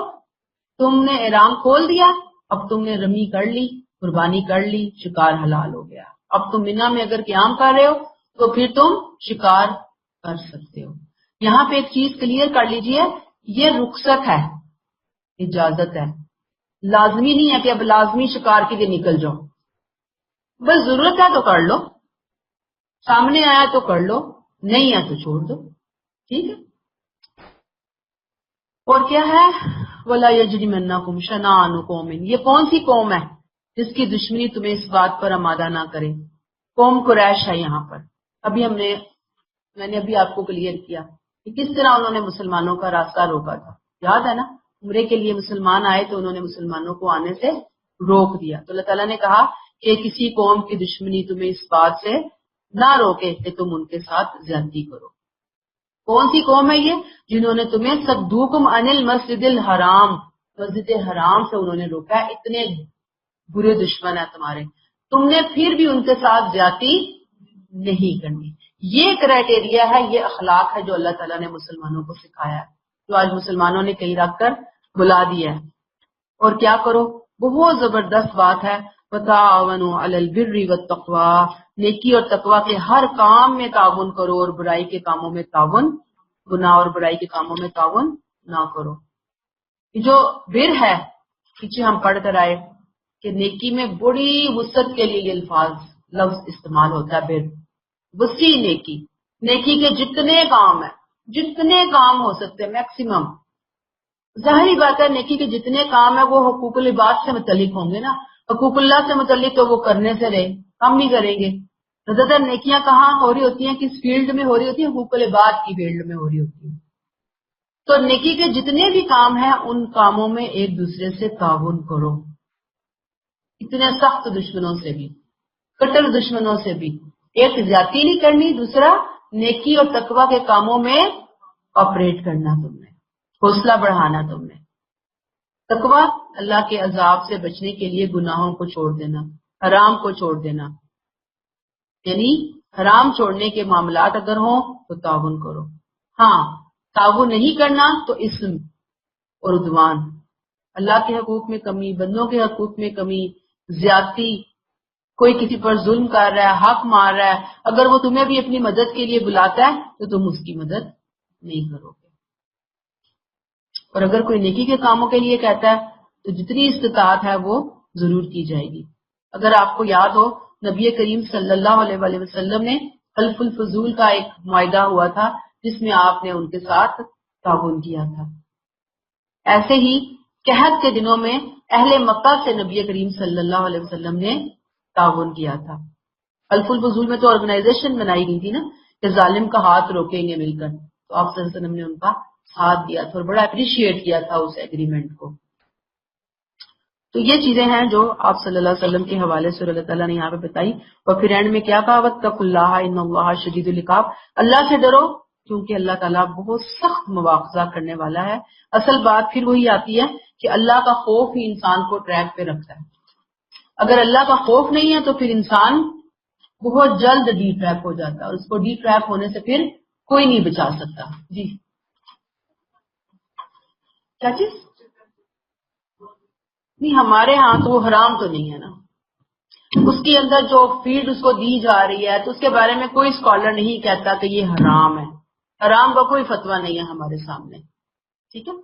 تم نے احرام کھول دیا، اب تم نے رمی کر لی، قربانی کر لی، شکار حلال ہو گیا. اب تم مینا میں اگر قیام کر رہے ہو تو پھر تم شکار کر سکتے ہو. یہاں پہ ایک چیز کلیئر کر لیجئے، یہ رخصت ہے، اجازت ہے، لازمی نہیں ہے کہ اب لازمی شکار کے لیے نکل جاؤ، بس ضرورت ہے تو کر لو، سامنے آیا تو کر لو، نہیں ہے تو چھوڑ دو، ٹھیک ہے۔ اور کیا ہے، وَلَا يَجْرِمَنَّكُمْ شَنَآنُ قَوْمٍ، یہ کون سی قوم ہے جس کی دشمنی تمہیں اس بات پر آمادہ نہ کرے؟ قوم قریش ہے یہاں پر۔ ابھی میں نے ابھی آپ کو کلیئر کیا کہ کس طرح انہوں نے مسلمانوں کا راستہ روکا تھا، یاد ہے نا؟ عمرے کے لیے مسلمان آئے تو انہوں نے مسلمانوں کو آنے سے روک دیا، تو اللہ تعالیٰ نے کہا کہ کسی قوم کی دشمنی تمہیں اس بات سے نہ روکے کہ تم ان کے ساتھ زیادتی کرو۔ کون سی قوم ہے یہ؟ جنہوں نے تمہیں صدوکم عن المسجد الحرام، مسجد حرام سے انہوں نے روکا ہے، اتنے برے دشمن ہیں تمہارے، تم نے پھر بھی ان کے ساتھ زیادتی نہیں کرنی۔ یہ کرائٹیریا ہے، یہ اخلاق ہے جو اللہ تعالیٰ نے مسلمانوں کو سکھایا ہے، جو آج مسلمانوں نے کہیں رکھ کر بلا دیا ہے۔ اور کیا کرو، بہت زبردست بات ہے، وَتَعَاوَنُوا عَلَى الْبِرِّ وَالتَّقْوَىٰ، نیکی اور تقوی کے ہر کام میں تعاون کرو اور برائی کے کاموں میں تعاون، گناہ اور برائی کے کاموں میں تعاون نہ کرو۔ جو بر ہے، پیچھے ہم پڑھ کر آئے کہ نیکی میں بڑی وسعت کے لیے یہ لفظ استعمال ہوتا ہے، بر، وسیع نیکی، نیکی کے جتنے کام ہیں، جتنے کام ہو سکتے ہیں میکسیمم۔ ظاہری بات ہے نیکی کے جتنے کام ہیں وہ حقوق العباد سے متعلق ہوں گے نا، حقوق اللہ سے متعلق تو وہ کرنے سے رہے، کم نہیں کریں گے۔ زیادہ تر نیکیاں کہاں ہو رہی ہوتی ہیں، کس فیلڈ میں ہو رہی ہوتی ہیں؟ حقوق العباد کی فیلڈ میں ہو رہی ہوتی ہیں۔ تو نیکی کے جتنے بھی کام ہیں ان کاموں میں ایک دوسرے سے تعاون کرو، اتنے سخت دشمنوں سے بھی، کٹر دشمنوں سے بھی، ایک زیادتی نہیں کرنی، دوسرا نیکی اور تقوی کے کاموں میں آپریٹ کرنا، تم نے حوصلہ بڑھانا، تم نے تقوی اللہ کے عذاب سے بچنے کے لیے گناہوں کو چھوڑ دینا، حرام کو چھوڑ دینا، یعنی حرام چھوڑنے کے معاملات اگر ہوں تو تعاون کرو، ہاں تعاون نہیں کرنا تو اسم اور عدوان، اللہ کے حقوق میں کمی، بندوں کے حقوق میں کمی، زیادتی، کوئی کسی پر ظلم کر رہا ہے، حق مار رہا ہے، اگر وہ تمہیں بھی اپنی مدد کے لیے بلاتا ہے تو تم اس کی مدد نہیں کرو گے۔ اور اگر کوئی نیکی کے کاموں کے لیے کہتا ہے تو جتنی استطاعت ہے وہ ضرور کی جائے گی۔ اگر آپ کو یاد ہو، نبی کریم صلی اللہ علیہ وسلم نے حلف الفضول کا ایک معاہدہ ہوا تھا جس میں آپ نے ان کے ساتھ تعاون کیا تھا۔ ایسے ہی قحط کے دنوں میں اہل مکہ سے نبی کریم صلی اللہ علیہ وسلم نے تعاون کیا تھا۔ حلف الفضول میں تو آرگنائزیشن بنائی گئی تھی نا کہ ظالم کا ہاتھ روکیں گے مل کر، تو آپ صلی اللہ علیہ وسلم نے ان کا ساتھ دیا تھا اور بڑا اپریشیٹ کیا تھا اس ایگریمنٹ کو۔ تو یہ چیزیں ہیں جو آپ صلی اللہ علیہ وسلم کے حوالے سے اللہ تعالیٰ نے یہاں پہ بتائی۔ اور پھر اینڈ میں کیا کہا، واتقوا اللہ ان اللہ شدید العقاب، اللہ سے ڈرو کیونکہ اللہ تعالیٰ بہت سخت مواخذہ کرنے والا ہے۔ اصل بات پھر وہی آتی ہے کہ اللہ کا خوف ہی انسان کو ٹریک پہ رکھتا ہے۔ اگر اللہ کا خوف نہیں ہے تو پھر انسان بہت جلد ڈی ٹریپ ہو جاتا ہے، اور اس کو ڈی ٹریپ ہونے سے پھر کوئی نہیں بچا سکتا۔ جی کیا چیز؟ نہیں، ہمارے ہاں تو وہ حرام تو نہیں ہے نا، اس کے اندر جو فیڈ اس کو دی جا رہی ہے تو اس کے بارے میں کوئی اسکالر نہیں کہتا کہ یہ حرام ہے، حرام کا کوئی فتویٰ نہیں ہے ہمارے سامنے، ٹھیک ہے۔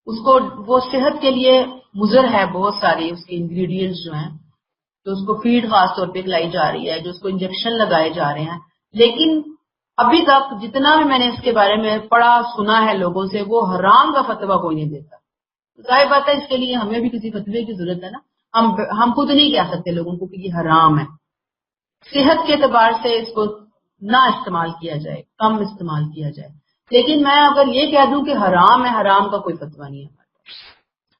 اس کو وہ صحت کے لیے مضر ہے، بہت ساری اس کے انگریڈینٹس جو ہیں، تو اس کو فیڈ خاص طور پہ کھلائی جا رہی ہے، جو اس کو انجیکشن لگائے جا رہے ہیں، لیکن ابھی تک جتنا بھی میں نے اس کے بارے میں پڑھا سنا ہے لوگوں سے، وہ حرام کا فتویٰ کوئی نہیں دیتا۔ ظاہر بات ہے اس کے لیے ہمیں بھی کسی فتوے کی ضرورت ہے نا، ہم خود نہیں کہہ سکتے لوگوں کو کہ یہ حرام ہے۔ صحت کے اعتبار سے اس کو نہ استعمال کیا جائے، کم استعمال کیا جائے، لیکن میں اگر یہ کہہ دوں کہ حرام ہے، حرام کا کوئی فتویٰ نہیں ہے۔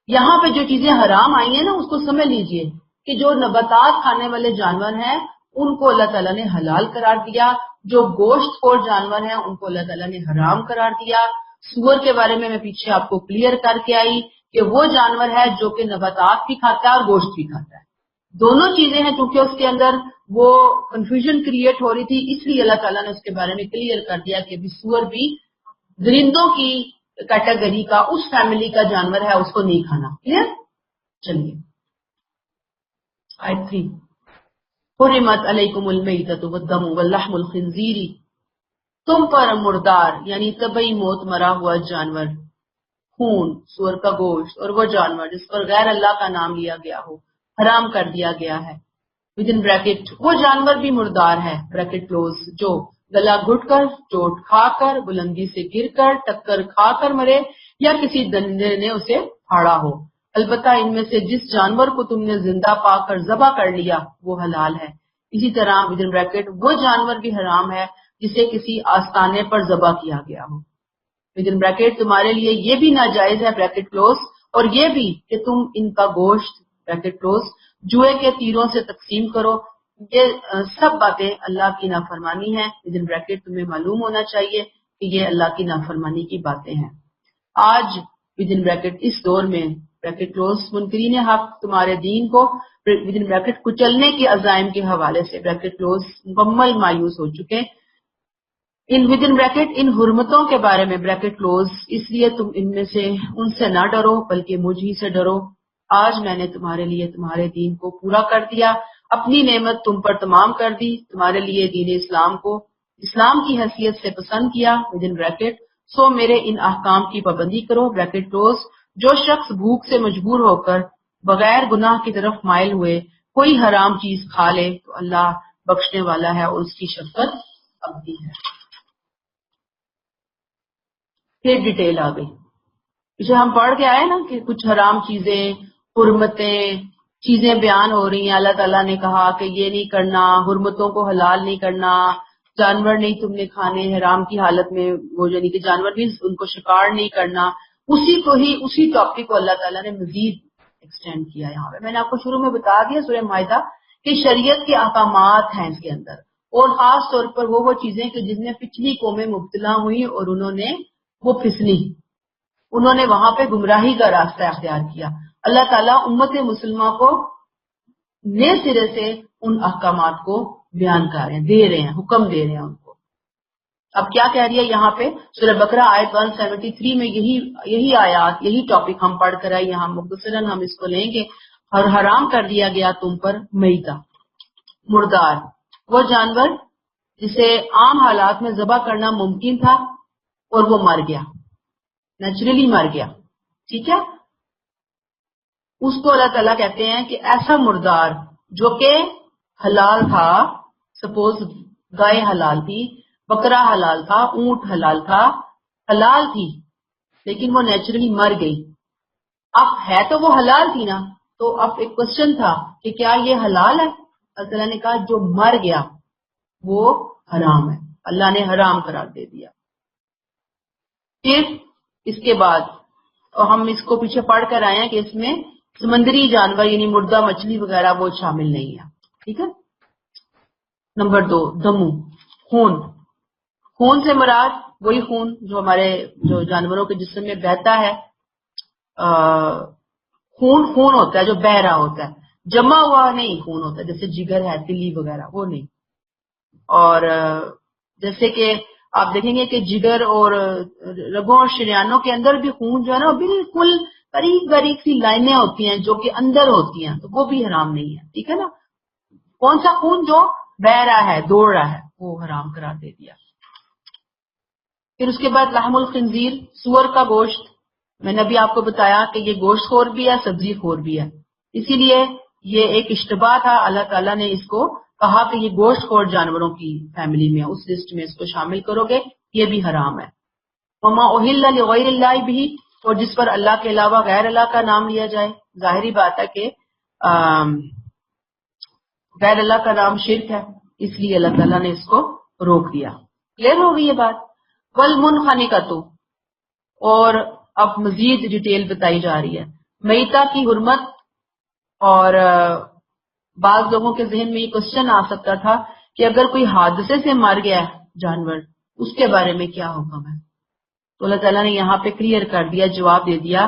یہاں پہ جو چیزیں حرام آئی ہیں نا اس کو سمجھ لیجئے کہ جو نباتات کھانے والے جانور ہیں ان کو اللہ تعالیٰ نے حلال قرار دیا، جو گوشت خور جانور ہیں ان کو اللہ تعالیٰ نے حرام قرار دیا۔ سور کے بارے میں پیچھے آپ کو کلیئر کر کے آئی کہ وہ جانور ہے جو کہ نباتات بھی کھاتا ہے اور گوشت بھی کھاتا ہے، دونوں چیزیں ہیں۔ چونکہ اس کے اندر وہ کنفیوژن کریٹ ہو رہی تھی، اس لیے اللہ تعالیٰ نے اس کے بارے میں کلیئر کر دیا کہ سور بھی درندوں کی کیٹیگری کا، اس فیملی کا جانور ہے، اس کو نہیں کھانا۔ کلیئر؟ چلیے آیت 3، حرمت علیکم المیتۃ والدم واللحم الخنزیر، تم پر مردار یعنی طبعی موت مرا ہوا جانور خون سور کا گوشت اور وہ جانور جس پر غیر اللہ کا نام لیا گیا ہو حرام کر دیا گیا ہے. ود ان بریکٹ وہ جانور بھی مردار ہے بریکٹ کلوز جو گلا گھٹ کر چوٹ کھا کر بلندی سے گر کر ٹکر کھا کر مرے یا کسی درندے نے اسے پھاڑا ہو. البتہ ان میں سے جس جانور کو تم نے زندہ پا کر ذبح کر لیا وہ حلال ہے. اسی طرح ود ان بریکٹ وہ جانور بھی حرام ہے جسے کسی آستانے پر ذبح کیا گیا ہو. ود ان بریکٹ تمہارے لیے یہ بھی ناجائز ہے بریکٹ کلوز اور یہ بھی کہ تم ان کا گوشت بریکٹ کلوز جوئے کے تیروں سے تقسیم کرو. یہ سب باتیں اللہ کی نافرمانی ہیں. ود ان بریکٹ تمہیں معلوم ہونا چاہیے کہ یہ اللہ کی نافرمانی کی باتیں ہیں. آج ود ان بریکٹ اس دور میں بریکٹ کلوز منکرین حق تمہارے دین کو ود ان بریکٹ کچلنے کے عزائم کے حوالے سے بریکٹ کلوز مکمل مایوس ہو چکے. ان ود ان بریکٹ ان حرمتوں کے بارے میں بریکٹ کلوز اس لیے تم ان سے نہ ڈرو بلکہ مجھ ہی سے ڈرو. آج میں نے تمہارے لیے تمہارے دین کو پورا کر دیا, اپنی نعمت تم پر تمام کر دی, تمہارے لیے دین اسلام کو اسلام کی حیثیت سے پسند کیا. ود ان بریکٹ سو میرے ان احکام کی پابندی کرو بریکٹ کلوز. جو شخص بھوک سے مجبور ہو کر بغیر گناہ کی طرف مائل ہوئے کوئی حرام چیز کھا لے تو اللہ بخشنے والا ہے اور اس کی شفقت ابدی ہے. پھر ڈیٹیل آ گئی. پیچھے ہم پڑھ کے آئے نا کہ کچھ حرام چیزیں حرمتیں چیزیں بیان ہو رہی ہیں. اللہ تعالیٰ نے کہا کہ یہ نہیں کرنا, حرمتوں کو حلال نہیں کرنا, جانور نہیں تم نے کھانے حرام کی حالت میں, وہ یعنی کہ جانور بھی ان کو شکار نہیں کرنا. اسی ٹاپک کو اللہ تعالیٰ نے مزید ایکسٹینڈ کیا. یہاں پہ میں نے آپ کو شروع میں بتا دیا سورہ مائدہ کہ شریعت کے احکامات ہیں اس کے اندر, اور خاص طور پر وہ چیزیں کہ جن میں پچھلی قومیں مبتلا ہوئی اور انہوں نے وہ پھسلی, انہوں نے وہاں پہ گمراہی کا راستہ اختیار کیا. اللہ تعالیٰ امت مسلمہ کو نئے سرے سے ان احکامات کو بیان کر رہے ہیں, دے رہے ہیں, حکم دے رہے ہیں ان کو. اب کیا کہہ رہی ہے یہاں پہ سورہ بقرہ آیت 173 میں یہی آیات یہی ٹاپک ہم پڑھ کر آئے. یہاں مختصراً ہم اس کو لیں گے. اور حرام کر دیا گیا تم پر میتہ مردار وہ جانور جسے عام حالات میں ذبح کرنا ممکن تھا اور وہ مر گیا, نیچرلی مر گیا. ٹھیک ہے, اس کو اللہ تعالیٰ کہتے ہیں کہ ایسا مردار جو کہ حلال تھا, سپوز گائے حلال تھی, بکرا حلال تھا, اونٹ حلال تھا, حلال تھی لیکن وہ نیچرلی مر گئی. اب ہے تو وہ حلال تھی نا, تو اب ایک کوشچن تھا کہ کیا یہ حلال ہے؟ اللہ تعالیٰ نے کہا جو مر گیا وہ حرام ہے, اللہ نے حرام قرار دے دیا. پھر اس کے بعد اور ہم اس کو پیچھے پڑھ کر آئے ہیں کہ اس میں سمندری جانور یعنی مردہ مچھلی وغیرہ وہ شامل نہیں ہے. ٹھیک ہے. نمبر 2 دمو خون. خون سے مراد وہی خون جو ہمارے جو جانوروں کے جسم میں بہتا ہے. خون ہوتا ہے جو بہ رہا ہوتا ہے, جمع ہوا نہیں خون ہوتا ہے, جیسے جگر ہے, تلی وغیرہ, وہ نہیں. اور جیسے کہ آپ دیکھیں گے کہ جگر اور رگوں اور شریانوں کے اندر بھی خون جو ہے نا بالکل باریک باریک سی لائنیں ہوتی ہیں جو کہ اندر ہوتی ہیں, تو وہ بھی حرام نہیں ہے. ٹھیک ہے نا. کون سا خون جو بہ رہا ہے, دوڑ رہا ہے, وہ حرام قرار دے دیا. پھر اس کے بعد لحم الخنزیر سور کا گوشت. میں نے ابھی آپ کو بتایا کہ یہ گوشت خور بھی ہے, سبزی خور بھی ہے, اسی لیے یہ ایک اشتباہ تھا. اللہ تعالیٰ نے اس کو کہا کہ یہ گوشت خور جانوروں کی فیملی میں, اس لسٹ میں اس کو شامل کرو گے, یہ بھی حرام ہے. وما اہل لغیر اللہ بھی, اور جس پر اللہ کے علاوہ غیر اللہ کا نام لیا جائے. ظاہری بات ہے کہ غیر اللہ کا نام شرک ہے, اس لیے اللہ تعالیٰ نے اس کو روک دیا. کلیئر ہو گئی یہ بات. والمنخنقۃ, اور اب مزید ڈیٹیل بتائی جا رہی ہے میتہ کی حرمت. اور بعض لوگوں کے ذہن میں یہ کوشچن آ سکتا تھا کہ اگر کوئی حادثے سے مر گیا جانور, اس کے بارے میں کیا حکم ہے؟ تو اللہ تعالیٰ نے یہاں پہ کلیئر کر دیا, جواب دے دیا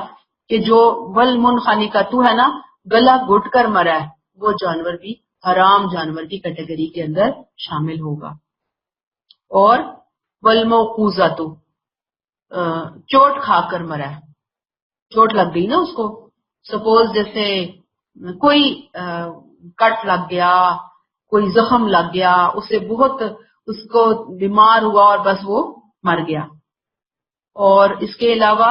کہ جو والمنخنقۃ ہے نا, گلا گھٹ کر مرا ہے, وہ جانور بھی حرام جانور کی کیٹیگری کے اندر شامل ہوگا. اور والموقوذۃ, چوٹ کھا کر مرا ہے, چوٹ لگ گئی نا اس کو, سپوز جیسے کوئی کٹ لگ گیا, کوئی زخم لگ گیا, اسے بہت اس کو بیمار ہوا اور بس وہ مر گیا. اور اس کے علاوہ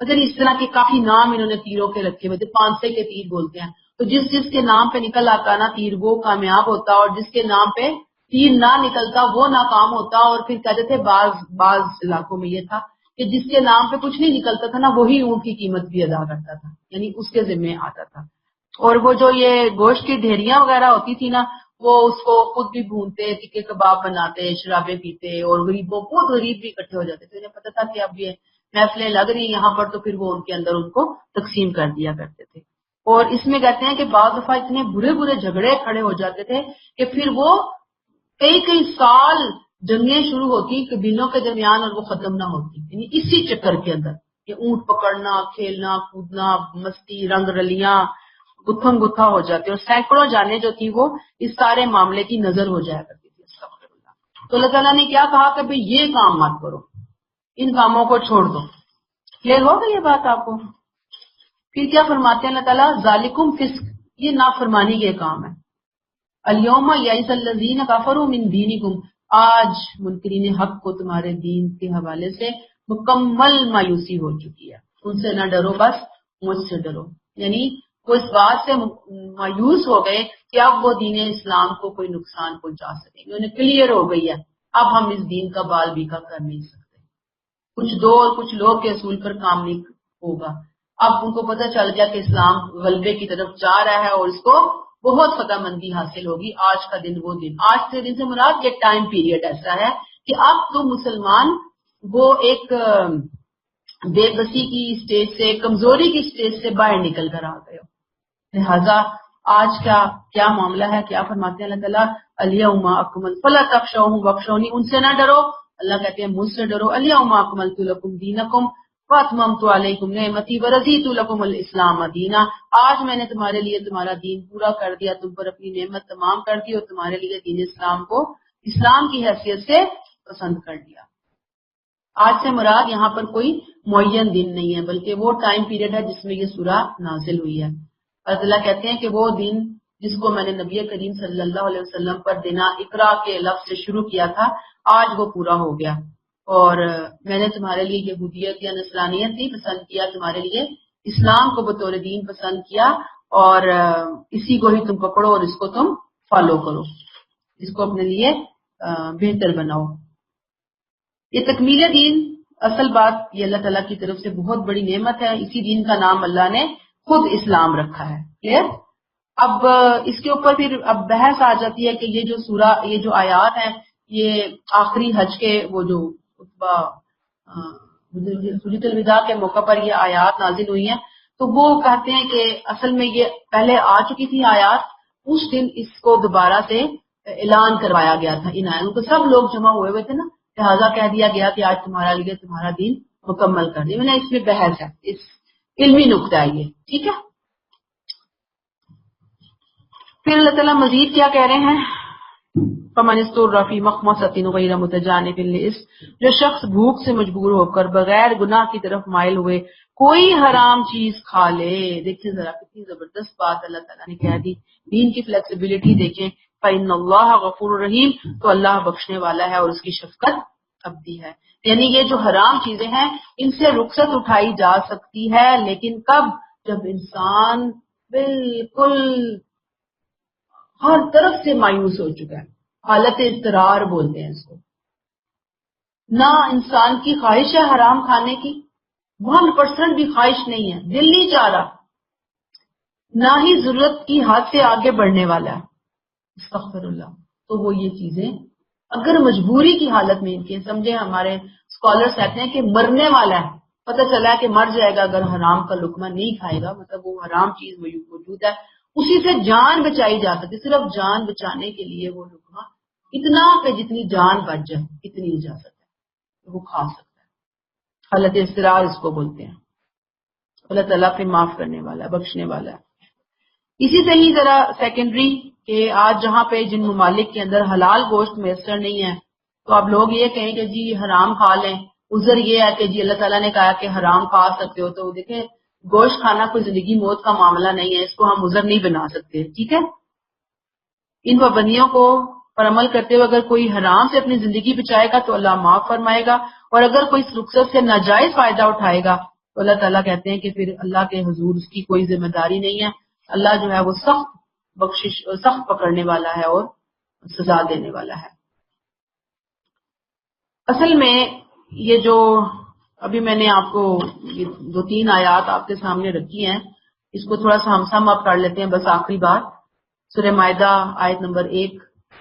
اگر اس طرح کے کافی نام انہوں نے تیروں کے رکھے ہوئے تھے، 500 کے تیر بولتے ہیں، تو جس جس کے نام پہ نکل آتا نا تیر وہ کامیاب ہوتا، اور جس کے نام پہ تیر نہ نکلتا وہ ناکام ہوتا. اور پھر کہتے تھے بعض علاقوں میں یہ تھا کہ جس کے نام پہ کچھ نہیں نکلتا تھا نا وہی اونٹ کی قیمت بھی ادا کرتا تھا، یعنی اس کے ذمے آتا تھا. اور وہ جو یہ گوشت کی ڈھیریاں وغیرہ ہوتی تھی نا، وہ اس کو خود بھی بھونتے، ٹکے کباب بناتے، شرابیں پیتے، اور غریبوں بہت غریب بھی اکٹھے ہو جاتے تھے. انہیں پتا تھا کہ اب یہ محفلیں لگ رہی ہیں یہاں پر، تو پھر وہ ان کے اندر ان کو تقسیم کر دیا کرتے تھے. اور اس میں کہتے ہیں کہ بعض دفعہ اتنے برے برے جھگڑے کھڑے ہو جاتے تھے کہ پھر وہ کئی سال جنگیں شروع ہوتی قبیلوں کے درمیان اور وہ ختم نہ ہوتی، یعنی اسی چکر کے اندر کہ اونٹ پکڑنا، کھیلنا کودنا، مستی، رنگ رلیاں گتھم گتھا ہو جاتے، اور سینکڑوں جانیں جو تھی وہ اس سارے معاملے کی نظر ہو جایا کرتی تھی. تو اللہ تعالیٰ نے کیا کہا کہ بھئی یہ کام مت کرو، ان کاموں کو چھوڑ دو. کلیئر ہوگا یہ بات آپ کو؟ پھر کیا فرماتے ہیں اللہ تعالیٰ؟ ذالکم فسق، یہ نافرمانی کے کام ہے. الیوم یئس الذین کفروا من دینکم، آج منکرین حق کو تمہارے دین کے حوالے سے مکمل مایوسی ہو چکی ہے. ان سے نہ ڈرو، بس مجھ سے ڈرو. یعنی وہ اس بات سے مایوس ہو گئے کہ اب وہ دین اسلام کو کوئی نقصان پہنچا سکیں گے. انہیں کلیئر ہو گئی ہے اب ہم اس دین کا بال بیکا کر نہیں سکتے. کچھ دو اور کچھ لوگ کے اصول پر کام نہیں ہوگا. اب ان کو پتہ چل گیا کہ اسلام غلبے کی طرف جا رہا ہے اور اس کو بہت فتح مندی حاصل ہوگی. آج کا دن وہ دن، آج کے دن سے مراد یہ ٹائم پیریڈ ایسا ہے کہ اب تو مسلمان وہ ایک بے بسی کی اسٹیج سے، کمزوری کی اسٹیج سے باہر نکل کر آ گئے ہو. لہذا آج کا کیا معاملہ ہے؟ کیا فرماتے ہیں اللہ تعالیٰ؟ الیوم اکملت فلا تخشوهم واخشونی، ان سے نہ ڈرو، اللہ کہتے ہیں مجھ سے ڈرو. الیوم اکملت لکم دینکم واتممت علیکم نعمتی ورضیت لکم الاسلام دینا، آج میں نے تمہارے لیے تمہارا دین پورا کر دیا، تم پر اپنی نعمت تمام کر دی اور تمہارے لیے دین اسلام کو اسلام کی حیثیت سے پسند کر دیا. آج سے مراد یہاں پر کوئی معین دن نہیں ہے، بلکہ وہ ٹائم پیریڈ ہے جس میں یہ سورہ نازل ہوئی ہے. اللہ تعالیٰ کہتے ہیں کہ وہ دن جس کو میں نے نبی کریم صلی اللہ علیہ وسلم پر دینا اقرا کے لفظ سے شروع کیا تھا، آج وہ پورا ہو گیا. اور میں نے تمہارے لیے یہودیت یا نصرانیت نہیں پسند کیا، تمہارے لیے اسلام کو بطور دین پسند کیا، اور اسی کو ہی تم پکڑو اور اس کو تم فالو کرو، اس کو اپنے لیے بہتر بناؤ. یہ تکمیل دین، اصل بات یہ اللہ تعالیٰ کی طرف سے بہت بڑی نعمت ہے. اسی دین کا نام اللہ نے خود اسلام رکھا ہے. کلیئر؟ اب اس کے اوپر پھر اب بحث آ جاتی ہے کہ یہ جو سورہ، یہ جو آیات ہیں، یہ آخری حج کے وہ جو خطبہ حجۃ الوداع کے موقع پر یہ آیات نازل ہوئی ہیں، تو وہ کہتے ہیں کہ اصل میں یہ پہلے آ چکی تھی آیات، اس دن اس کو دوبارہ سے اعلان کروایا گیا تھا ان آیاتوں کو. سب لوگ جمع ہوئے ہوئے تھے نا، لہٰذا کہہ دیا گیا کہ آج تمہارا لیے تمہارا دین مکمل کر دیا. میں نے اس میں بحث ہے، اس علمی نقطہ ہے یہ، ٹھیک ہے. پھر اللہ تعالیٰ مزید کیا کہہ رہے ہیں؟ فمن اضطر فی مخمصۃ غیر متجانف لإثم، جو شخص بھوک سے مجبور ہو کر بغیر گناہ کی طرف مائل ہوئے کوئی حرام چیز کھا لے. دیکھیں ذرا کتنی زبردست بات اللہ تعالیٰ نے کہہ دی، دین کی فلیکسیبلٹی دیکھیں. فإن اللہ غفور رحیم، تو اللہ بخشنے والا ہے اور اس کی شفقت ابدی ہے. یعنی یہ جو حرام چیزیں ہیں ان سے رخصت اٹھائی جا سکتی ہے، لیکن کب؟ جب انسان بالکل ہر طرف سے مایوس ہو چکا ہے، حالت اضطرار بولتے ہیں اس کو. نہ انسان کی خواہش ہے حرام کھانے کی، 1% بھی خواہش نہیں ہے، دل نہیں چاہ رہا، نہ ہی ضرورت کی حد سے آگے بڑھنے والا ہے. استغفر اللہ. تو وہ یہ چیزیں اگر مجبوری کی حالت میں ان کی، سمجھے ہمارے اسکالرس کہتے ہیں کہ مرنے والا ہے، پتہ چلا ہے کہ مر جائے گا اگر حرام کا لقمہ نہیں کھائے گا، مطلب وہ حرام چیز موجود ہے، اسی سے جان بچائی جا سکتی، صرف جان بچانے کے لیے وہ لقمہ اتنا کہ جتنی جان بچ جائے اتنی اجازت ہے وہ کھا سکتا ہے. حالت اضطرار اس کو بولتے ہیں. اللہ تعالیٰ پھر معاف کرنے والا ہے، بخشنے والا ہے. اسی سے ہی ذرا سیکنڈری کہ آج جہاں پہ جن ممالک کے اندر حلال گوشت میسر نہیں ہے، تو اب لوگ یہ کہیں کہ جی حرام کھا لیں. عذر یہ ہے کہ جی اللہ تعالیٰ نے کہا کہ حرام کھا سکتے ہو، تو دیکھیں گوشت کھانا کوئی زندگی موت کا معاملہ نہیں ہے، اس کو ہم عذر نہیں بنا سکتے. ٹھیک ہے، ان پابندیوں کو پر عمل کرتے ہوئے اگر کوئی حرام سے اپنی زندگی بچائے گا تو اللہ معاف فرمائے گا، اور اگر کوئی اس رخصت سے ناجائز فائدہ اٹھائے گا تو اللہ تعالیٰ کہتے ہیں کہ پھر اللہ کے حضور اس کی کوئی ذمہ داری نہیں ہے. اللہ جو ہے وہ سخت بخشش سخت پکڑنے والا ہے اور سزا دینے والا ہے. اصل میں یہ جو ابھی میں نے آپ کو یہ 2-3 آیات آپ کے سامنے رکھی ہیں، اس کو تھوڑا سا ہم سم اپ کر لیتے ہیں. بس آخری بات سورہ مائدہ آیت نمبر 1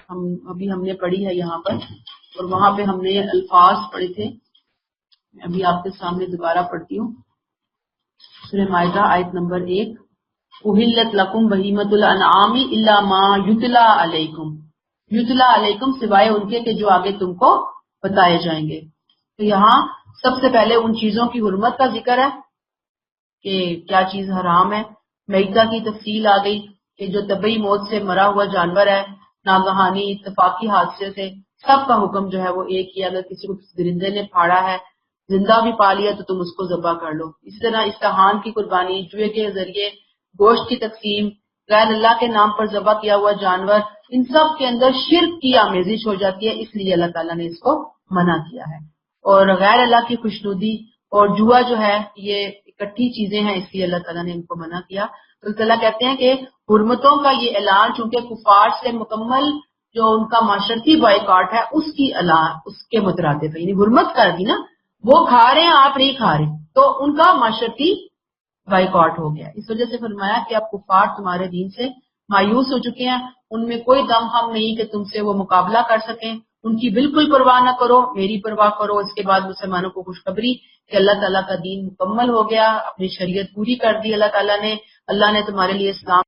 ہم نے پڑھی ہے یہاں پر، اور وہاں پہ ہم نے یہ الفاظ پڑھے تھے. میں ابھی آپ کے سامنے دوبارہ پڑھتی ہوں. سورہ مائدہ آیت نمبر 1 احلت لکم بہیمۃ الانعام الا ما یتلا علیکم، یتلا علیکم سوائے ان کے کہ جو آگے تم کو بتائے جائیں گے. تو یہاں سب سے پہلے ان چیزوں کی حرمت کا ذکر ہے کہ کیا چیز حرام ہے. میتہ کی تفصیل آ گئی کہ جو طبعی موت سے مرا ہوا جانور ہے، ناگہانی اتفاقی حادثے سے، سب کا حکم جو ہے وہ ایک ہی. اگر کسی کو درندے نے پھاڑا ہے، زندہ بھی پا لیا تو تم اس کو ذبح کر لو. اسی طرح استحان کی قربانی، جوئے کے ذریعے گوشت کی تقسیم، غیر اللہ کے نام پر ذبح کیا ہوا جانور، ان سب کے اندر شرک کی آمیزش ہو جاتی ہے، اس لیے اللہ تعالیٰ نے اس کو منع کیا ہے. اور غیر اللہ کی خوشنودی اور جوا جو ہے یہ اکٹھی چیزیں ہیں، اس لیے اللہ تعالیٰ نے ان کو منع کیا. تو اللہ تعالیٰ کہتے ہیں کہ حرمتوں کا یہ اعلان چونکہ کفار سے مکمل جو ان کا معاشرتی بائیکاٹ ہے اس کی اعلان اس کے مترادف ہے. یعنی حرمت کر دی نا، وہ کھا رہے ہیں آپ نہیں کھا رہے، تو ان کا معاشرتی بائیکاٹ ہو گیا. اس وجہ سے فرمایا کہ اب کفار تمہارے دین سے مایوس ہو چکے ہیں، ان میں کوئی دم ہم نہیں کہ تم سے وہ مقابلہ کر سکیں. ان کی بالکل پرواہ نہ کرو، میری پرواہ کرو. اس کے بعد مسلمانوں کو خوشخبری کہ اللہ تعالیٰ کا دین مکمل ہو گیا، اپنی شریعت پوری کر دی اللہ تعالیٰ نے. اللہ نے تمہارے لیے اسلام